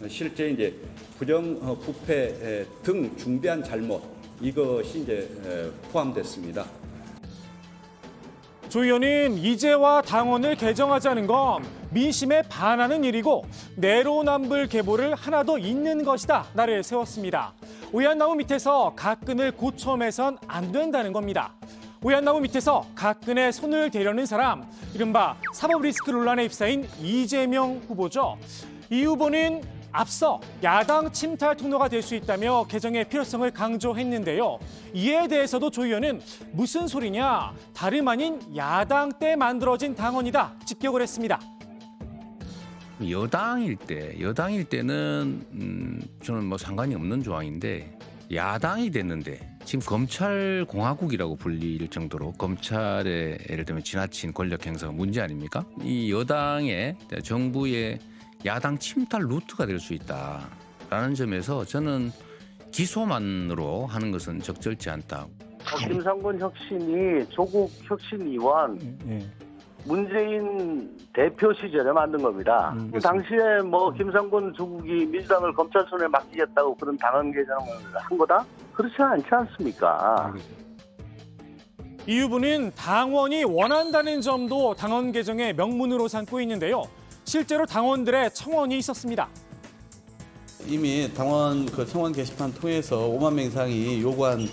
실제 이제 부정부패 등 중대한 잘못, 이것이 이제 포함됐습니다. 조 의원은 이제와 당헌을 개정하자는 건 민심에 반하는 일이고 내로남불 계보를 하나 더 잇는 것이다 나를 세웠습니다. 오얏나무 밑에서 각근을 고쳐매선 안 된다는 겁니다. 오얏나무 밑에서 각근에 손을 대려는 사람, 이른바 사법 리스크 논란에 휩싸인 이재명 후보죠. 이 후보는 앞서 야당 침탈 통로가 될 수 있다며 개정의 필요성을 강조했는데요. 이에 대해서도 조 의원은 무슨 소리냐, 다름 아닌 야당 때 만들어진 당원이다 직격을 했습니다. 여당일 때는 저는 뭐 상관이 없는 조항인데 야당이 됐는데 지금 검찰공화국이라고 불릴 정도로 검찰의 예를 들면 지나친 권력 행사가 문제 아닙니까? 이 여당의 정부의 야당 침탈 루트가 될 수 있다라는 점에서 저는 기소만으로 하는 것은 적절치 않다. 김상곤 혁신이 조국 혁신위원 문재인 대표 시절에 만든 겁니다. 당시에 뭐 김상곤 조국이 민주당을 검찰 손에 맡기겠다고 그런 당헌 개정을 한 거다? 그렇지 않지 않습니까? 이 후보는 당원이 원한다는 점도 당헌 개정의 명문으로 삼고 있는데요. 실제로 당원들의 청원이 있었습니다. 이미 당원 청원 게시판 통해서 5만 명 이상이 요구한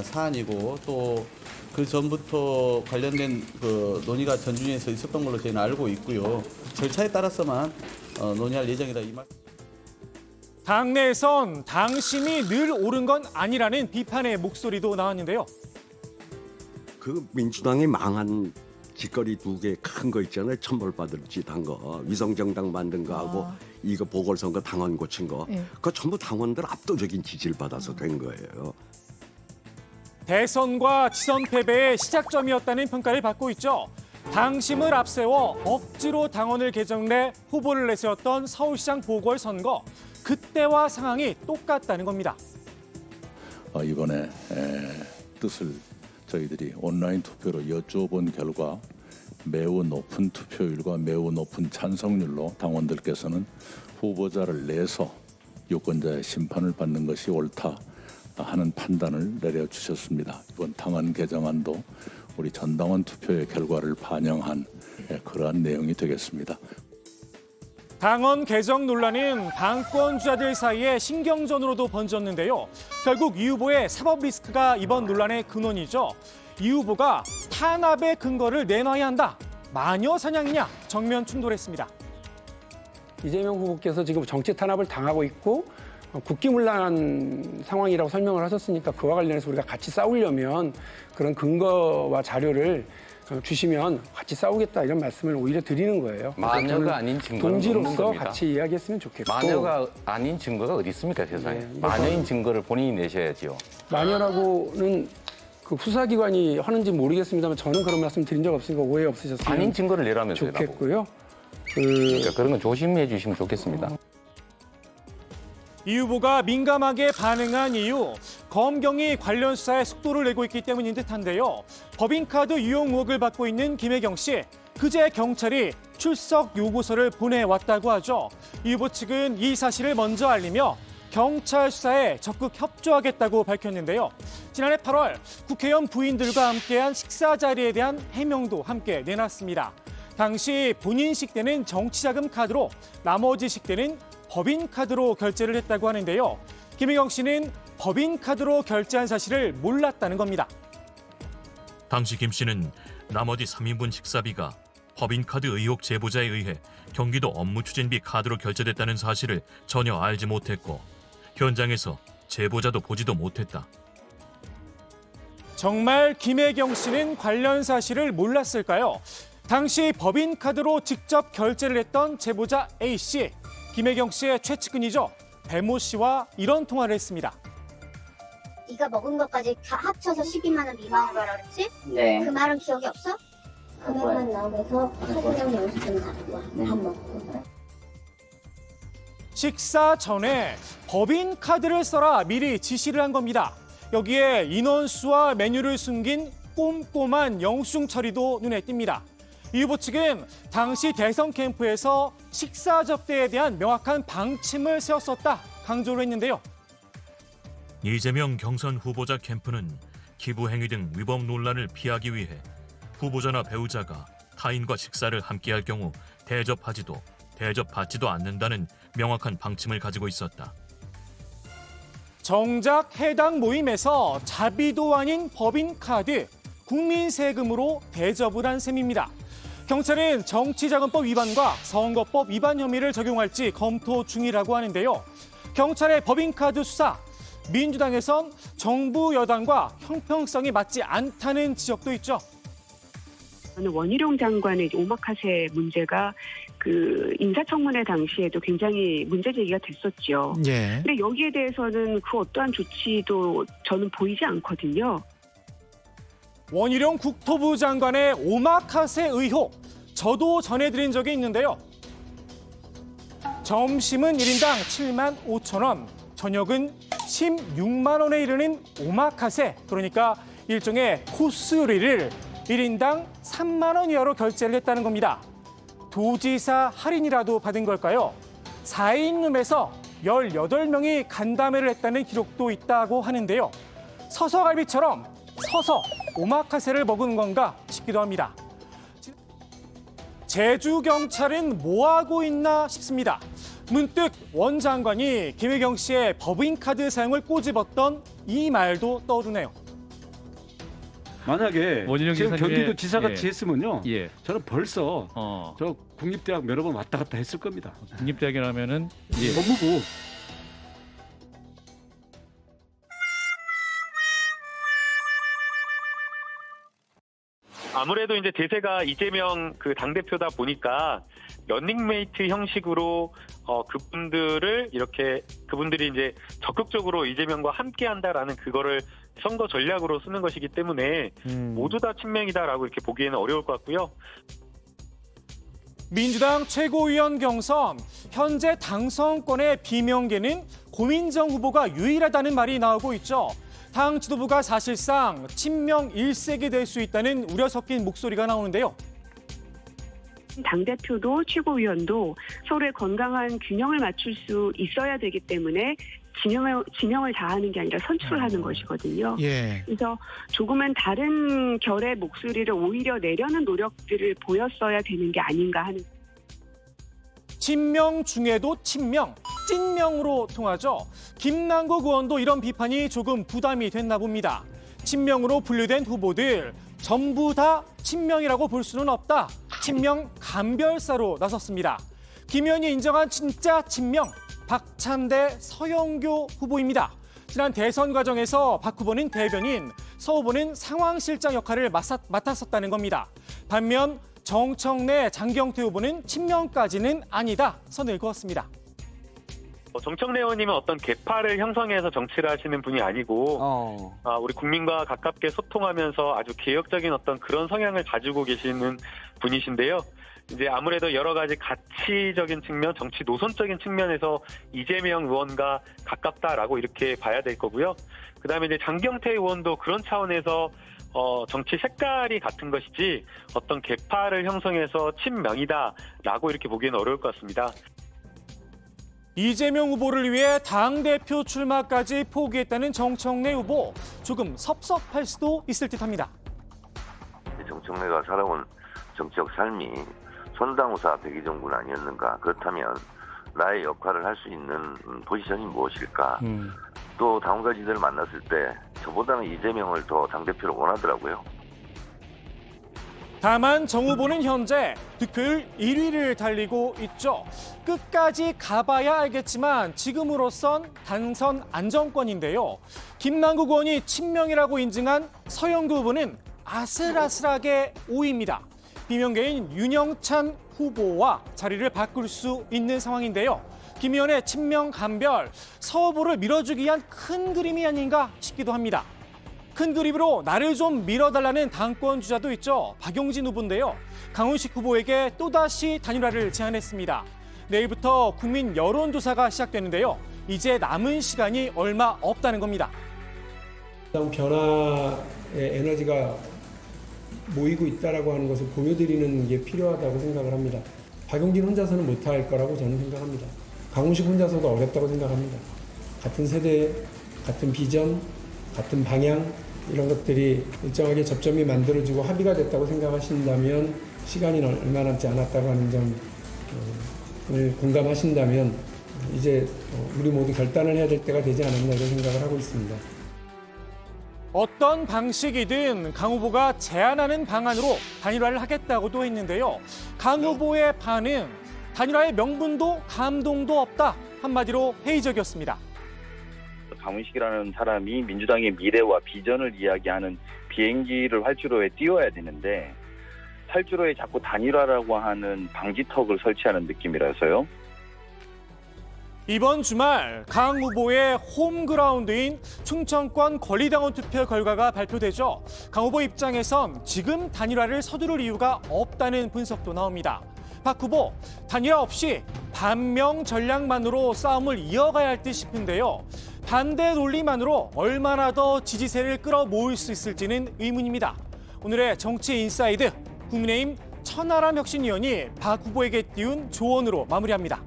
사안이고 또 그 전부터 관련된 논의가 전준위에서 있었던 걸로 저희는 알고 있고요. 절차에 따라서만 논의할 예정이다 이 말. 당내에선 당심이 늘 옳은 건 아니라는 비판의 목소리도 나왔는데요. 그 민주당이 망한 짓거리 2개 큰 거 있잖아요. 천벌받을 짓 한 거, 위성정당 만든 거 하고 이거 보궐선거 당원 고친 거. 그거 전부 당원들 압도적인 지지를 받아서 된 거예요. 대선과 지선 패배의 시작점이었다는 평가를 받고 있죠. 당심을 앞세워 억지로 당원을 개정해 후보를 내세웠던 서울시장 보궐선거. 그때와 상황이 똑같다는 겁니다. 이번에 뜻을 저희들이 온라인 투표로 여쭤본 결과 매우 높은 투표율과 매우 높은 찬성률로 당원들께서는 후보자를 내서 유권자의 심판을 받는 것이 옳다 하는 판단을 내려주셨습니다. 이번 당헌 개정안도 우리 전당원 투표의 결과를 반영한 그러한 내용이 되겠습니다. 당헌 개정 논란은 당권주자들 사이에 신경전으로도 번졌는데요. 결국 이 후보의 사법 리스크가 이번 논란의 근원이죠. 이 후보가 탄압의 근거를 내놔야 한다. 마녀 사냥이냐 정면 충돌했습니다. 이재명 후보께서 지금 정치 탄압을 당하고 있고 국기문란한 상황이라고 설명을 하셨으니까 그와 관련해서 우리가 같이 싸우려면 그런 근거와 자료를 주시면 같이 싸우겠다 이런 말씀을 오히려 드리는 거예요. 마녀가 아닌 증거는 동지로서 같이 이야기했으면 좋겠고. 마녀가 아닌 증거가 어디 있습니까 세상에. 네, 마녀인 증거를 본인이 내셔야죠. 마녀라고는 그 수사기관이 하는지 모르겠습니다만 저는 그런 말씀 드린 적 없으니까 오해 없으셨으면 아닌 증거를 내라면서요. 좋겠고요. 그러니까 그런 건 조심해 주시면 좋겠습니다. 이 후보가 민감하게 반응한 이유, 검경이 관련 수사에 속도를 내고 있기 때문인 듯한데요. 법인카드 유용 의혹을 받고 있는 김혜경 씨, 그제 경찰이 출석 요구서를 보내왔다고 하죠. 이 후보 측은 이 사실을 먼저 알리며 경찰 수사에 적극 협조하겠다고 밝혔는데요. 지난해 8월 국회의원 부인들과 함께한 식사 자리에 대한 해명도 함께 내놨습니다. 당시 본인 식대는 정치자금 카드로, 나머지 식대는 법인카드로 결제를 했다고 하는데요. 김혜경 씨는 법인카드로 결제한 사실을 몰랐다는 겁니다. 당시 김 씨는 나머지 3인분 식사비가 법인카드 의혹 제보자에 의해 경기도 업무추진비 카드로 결제됐다는 사실을 전혀 알지 못했고 현장에서 제보자도 보지도 못했다. 정말 김혜경 씨는 관련 사실을 몰랐을까요? 당시 법인카드로 직접 결제를 했던 제보자 A 씨. 김혜경 씨의 최측근이죠. 배모 씨와 이런 통화를 했습니다. 네가 먹은 것까지 다 합쳐서 12만 원 미만으로 하라 그랬지? 네. 그 말은 기억이 없어? 금액만 나오면서 카드랑 영수증 갖고 와. 밥 먹고. 식사 전에 법인카드를 써라 미리 지시를 한 겁니다. 여기에 인원수와 메뉴를 숨긴 꼼꼼한 영수증 처리도 눈에 띕니다. 이 후보 측은 당시 대선 캠프에서 식사 접대에 대한 명확한 방침을 세웠었다 강조를 했는데요. 이재명 경선 후보자 캠프는 기부 행위 등 위법 논란을 피하기 위해 후보자나 배우자가 타인과 식사를 함께할 경우 대접하지도 대접받지도 않는다는 명확한 방침을 가지고 있었다. 정작 해당 모임에서 자비도 아닌 법인카드, 국민 세금으로 대접을 한 셈입니다. 경찰은 정치자금법 위반과 선거법 위반 혐의를 적용할지 검토 중이라고 하는데요. 경찰의 법인카드 수사, 민주당에선 정부 여당과 형평성이 맞지 않다는 지적도 있죠. 원희룡 장관의 오마카세 문제가 그 인사청문회 당시에도 굉장히 문제 제기가 됐었죠. 예. 근데 여기에 대해서는 그 어떠한 조치도 저는 보이지 않거든요. 원희룡 국토부 장관의 오마카세 의혹, 저도 전해드린 적이 있는데요. 점심은 1인당 7만 5천 원, 저녁은 16만 원에 이르는 오마카세, 그러니까 일종의 코스 요리를 1인당 3만 원 이하로 결제를 했다는 겁니다. 도지사 할인이라도 받은 걸까요? 4인 룸에서 18명이 간담회를 했다는 기록도 있다고 하는데요. 서서갈비처럼 서서 오마카세를 먹은 건가 싶기도 합니다. 제주경찰은 뭐하고 있나 싶습니다. 문득 원 장관이 김혜경 씨의 법인카드 사용을 꼬집었던 이 말도 떠오르네요. 만약에 제가 경기도 지사같이 예. 했으면요. 예. 저는 벌써 저 국립대학 여러 번 왔다 갔다 했을 겁니다. 국립대학이라면은 법무부. 아무래도 이제 대세가 이재명 그 당대표다 보니까 런닝메이트 형식으로 그분들이 이제 적극적으로 이재명과 함께 한다라는 그거를 선거 전략으로 쓰는 것이기 때문에 모두 다 친명이다라고 이렇게 보기에는 어려울 것 같고요. 민주당 최고위원 경선, 현재 당선권의 비명계는 고민정 후보가 유일하다는 말이 나오고 있죠. 당 지도부가 사실상 친명 일색이 될 수 있다는 우려 섞인 목소리가 나오는데요. 당대표도 최고위원도 서로의 건강한 균형을 맞출 수 있어야 되기 때문에 진영을 다하는 게 아니라 선출을 하는 것이거든요. 예. 그래서 조금은 다른 결의 목소리를 오히려 내려는 노력들을 보였어야 되는 게 아닌가 하는. 친명 중에도 친명, 찐명으로 통하죠. 김남국 의원도 이런 비판이 조금 부담이 됐나 봅니다. 친명으로 분류된 후보들 전부 다 친명이라고 볼 수는 없다. 친명 감별사로 나섰습니다. 김 의원이 인정한 진짜 친명, 박찬대 서영교 후보입니다. 지난 대선 과정에서 박 후보는 대변인, 서 후보는 상황실장 역할을 맡았었다는 겁니다. 반면 정청래, 장경태 후보는 친명까지는 아니다 선을 그었습니다. 정청래 의원님은 어떤 계파를 형성해서 정치를 하시는 분이 아니고 우리 국민과 가깝게 소통하면서 아주 개혁적인 어떤 그런 성향을 가지고 계시는 분이신데요. 이제 아무래도 여러 가지 가치적인 측면, 정치 노선적인 측면에서 이재명 의원과 가깝다라고 이렇게 봐야 될 거고요. 그다음에 이제 장경태 의원도 그런 차원에서 정치 색깔이 같은 것이지 어떤 계파를 형성해서 친명이다라고 이렇게 보기에는 어려울 것 같습니다. 이재명 후보를 위해 당대표 출마까지 포기했다는 정청래 후보, 조금 섭섭할 수도 있을 듯합니다. 정청래가 살아온 정치적 삶이 선당우사 백의정군 아니었는가. 그렇다면 나의 역할을 할 수 있는 포지션이 무엇일까. 또 당원가지들을 만났을 때 저보다는 이재명을 더 당대표로 원하더라고요. 다만 정 후보는 현재 득표율 1위를 달리고 있죠. 끝까지 가봐야 알겠지만 지금으로선 당선 안정권인데요. 김남국 의원이 친명이라고 인증한 서영교 후보는 아슬아슬하게 5위입니다. 비명계인 윤영찬 후보와 자리를 바꿀 수 있는 상황인데요. 김 의원의 친명 감별, 서 후보를 밀어주기 위한 큰 그림이 아닌가 싶기도 합니다. 큰 그림으로 나를 좀 밀어달라는 당권 주자도 있죠. 박용진 후보인데요. 강훈식 후보에게 또다시 단일화를 제안했습니다. 내일부터 국민 여론조사가 시작되는데요. 이제 남은 시간이 얼마 없다는 겁니다. 당 변화의 에너지가 모이고 있다라고 하는 것을 보여드리는 게 필요하다고 생각을 합니다. 박용진 혼자서는 못할 거라고 저는 생각합니다. 강훈식 혼자서도 어렵다고 생각합니다. 같은 세대, 같은 비전, 같은 방향 이런 것들이 일정하게 접점이 만들어지고 합의가 됐다고 생각하신다면 시간이 얼마 남지 않았다고 하는 점을 공감하신다면 이제 우리 모두 결단을 해야 될 때가 되지 않았나 이런 생각을 하고 있습니다. 어떤 방식이든 강 후보가 제안하는 방안으로 단일화를 하겠다고도 했는데요. 강 후보의 반응, 단일화의 명분도 감동도 없다. 한마디로 회의적이었습니다. 강훈식이라는 사람이 민주당의 미래와 비전을 이야기하는 비행기를 활주로에 띄워야 되는데 활주로에 자꾸 단일화라고 하는 방지턱을 설치하는 느낌이라서요. 이번 주말 강 후보의 홈그라운드인 충청권 권리당원 투표 결과가 발표되죠. 강 후보 입장에선 지금 단일화를 서두를 이유가 없다는 분석도 나옵니다. 박 후보, 단일화 없이 반명 전략만으로 싸움을 이어가야 할 듯 싶은데요. 반대 논리만으로 얼마나 더 지지세를 끌어모을 수 있을지는 의문입니다. 오늘의 정치 인사이드, 국민의힘 천하람 혁신위원이 박 후보에게 띄운 조언으로 마무리합니다.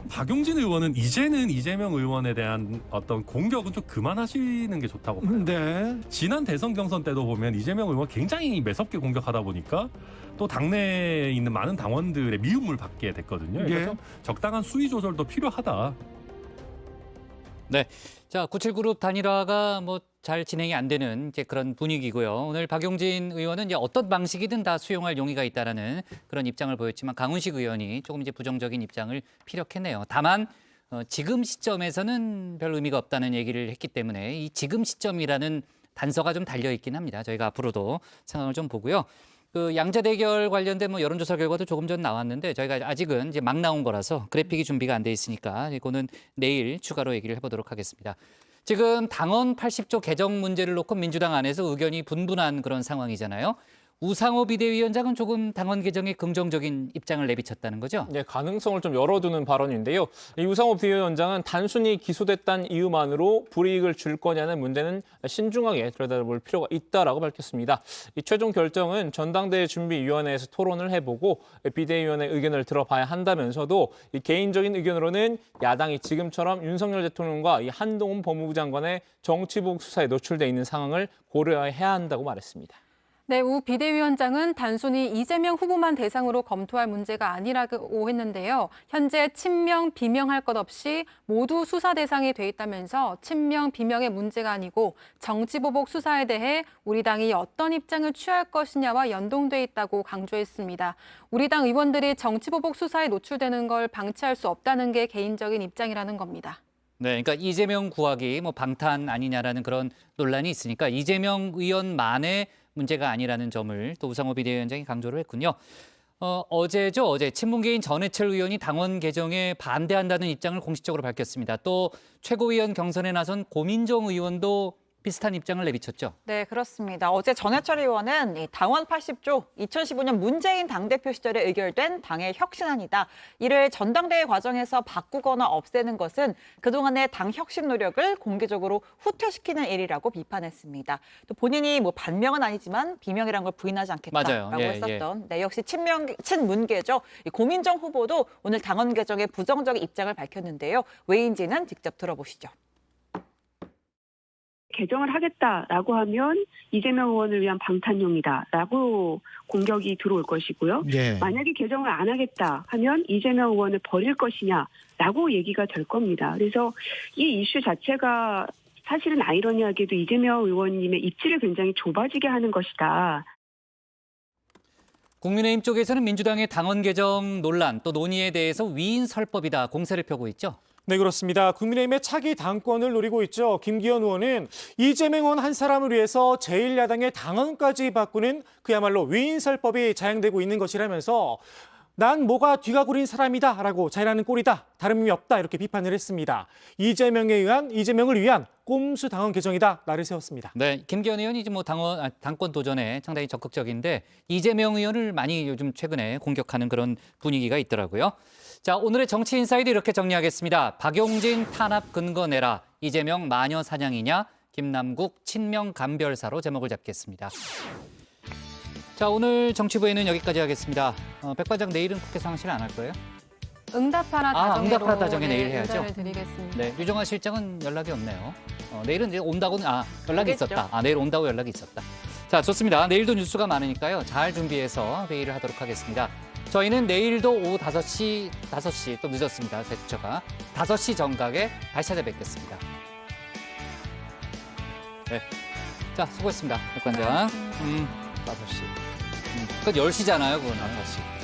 박용진 의원은 이제는 이재명 의원에 대한 어떤 공격은 좀 그만하시는 게 좋다고 봐요. 네. 지난 대선 경선 때도 보면 이재명 의원 굉장히 매섭게 공격하다 보니까 또 당내에 있는 많은 당원들의 미움을 받게 됐거든요. 그래서 좀 적당한 수위 조절도 필요하다. 네. 자, 97그룹 단일화가 잘 진행이 안 되는 이제 그런 분위기고요. 오늘 박용진 의원은 이제 어떤 방식이든 다 수용할 용의가 있다라는 그런 입장을 보였지만 강훈식 의원이 조금 이제 부정적인 입장을 피력했네요. 다만 지금 시점에서는 별 의미가 없다는 얘기를 했기 때문에 이 지금 시점이라는 단서가 좀 달려 있긴 합니다. 저희가 앞으로도 상황을 좀 보고요. 그 양자 대결 관련된 여론조사 결과도 조금 전 나왔는데 저희가 아직은 이제 막 나온 거라서 그래픽이 준비가 안 돼 있으니까 이거는 내일 추가로 얘기를 해보도록 하겠습니다. 지금 당원 80조 개정 문제를 놓고 민주당 안에서 의견이 분분한 그런 상황이잖아요. 우상호 비대위원장은 조금 당원 개정에 긍정적인 입장을 내비쳤다는 거죠? 네, 가능성을 좀 열어두는 발언인데요. 이 우상호 비대위원장은 단순히 기소됐다는 이유만으로 불이익을 줄 거냐는 문제는 신중하게 들여다볼 필요가 있다라고 밝혔습니다. 이 최종 결정은 전당대회 준비위원회에서 토론을 해보고 비대위원회 의견을 들어봐야 한다면서도 이 개인적인 의견으로는 야당이 지금처럼 윤석열 대통령과 이 한동훈 법무부 장관의 정치보복 수사에 노출돼 있는 상황을 고려해야 한다고 말했습니다. 네, 우 비대위원장은 단순히 이재명 후보만 대상으로 검토할 문제가 아니라고 했는데요. 현재 친명, 비명할 것 없이 모두 수사 대상이 돼 있다면서 친명, 비명의 문제가 아니고 정치보복 수사에 대해 우리 당이 어떤 입장을 취할 것이냐와 연동돼 있다고 강조했습니다. 우리 당 의원들이 정치보복 수사에 노출되는 걸 방치할 수 없다는 게 개인적인 입장이라는 겁니다. 네, 그러니까 이재명 구하기 방탄 아니냐라는 그런 논란이 있으니까 이재명 의원만의 문제가 아니라는 점을 또 우상호 비대위원장이 강조를 했군요. 어제 친문계인 전해철 의원이 당원 개정에 반대한다는 입장을 공식적으로 밝혔습니다. 또 최고위원 경선에 나선 고민정 의원도 비슷한 입장을 내비쳤죠. 네, 그렇습니다. 어제 전해철 의원은 당원 80조, 2015년 문재인 당대표 시절에 의결된 당의 혁신안이다. 이를 전당대회 과정에서 바꾸거나 없애는 것은 그동안의 당 혁신 노력을 공개적으로 후퇴시키는 일이라고 비판했습니다. 또 본인이 반명은 아니지만 비명이란 걸 부인하지 않겠다라고 했었던 네, 역시 친문계죠. 고민정 후보도 오늘 당원 개정에 부정적인 입장을 밝혔는데요. 왜인지는 직접 들어보시죠. 개정을 하겠다라고 하면 이재명 의원을 위한 방탄용이다라고 공격이 들어올 것이고요. 만약에 개정을 안 하겠다 하면 이재명 의원을 버릴 것이냐라고 얘기가 될 겁니다. 그래서 이 이슈 자체가 사실은 아이러니하게도 이재명 의원님의 입지를 굉장히 좁아지게 하는 것이다. 국민의힘 쪽에서는 민주당의 당원 개정 논란 또 논의에 대해서 위인 설법이다 공세를 펴고 있죠. 네, 그렇습니다. 국민의힘의 차기 당권을 노리고 있죠. 김기현 의원은 이재명 의원 한 사람을 위해서 제1야당의 당원까지 바꾸는 그야말로 위인설법이 자행되고 있는 것이라면서 난 뭐가 뒤가 구린 사람이다라고 자인하는 꼴이다. 다름이 없다. 이렇게 비판을 했습니다. 이재명을 위한 꼼수 당원 개정이다. 날을 세웠습니다. 네, 김기현 의원이 당권 도전에 상당히 적극적인데 이재명 의원을 많이 요즘 최근에 공격하는 그런 분위기가 있더라고요. 자, 오늘의 정치 인사이드 이렇게 정리하겠습니다. 박용진 탄압 근거 내라. 이재명 마녀 사냥이냐. 김남국 친명 감별사로 제목을 잡겠습니다. 자, 오늘 정치부에는 여기까지 하겠습니다. 백반장 내일은 국회 상황실 안 할 거예요? 응답하라 다정회로 응답하라 다정회 내일 해야죠. 인사를 드리겠습니다. 네, 유정아 실장은 연락이 없네요. 내일은 이제 온다고는 연락이 알겠죠. 있었다. 내일 온다고 연락이 있었다. 자, 좋습니다. 내일도 뉴스가 많으니까요. 잘 준비해서 회의를 하도록 하겠습니다. 저희는 내일도 오후 5시 또 늦었습니다. 대주처가 5시 정각에 다시 찾아뵙겠습니다. 네. 자, 수고했습니다. 백관장. 5시. 끝 10시잖아요, 그건 5시.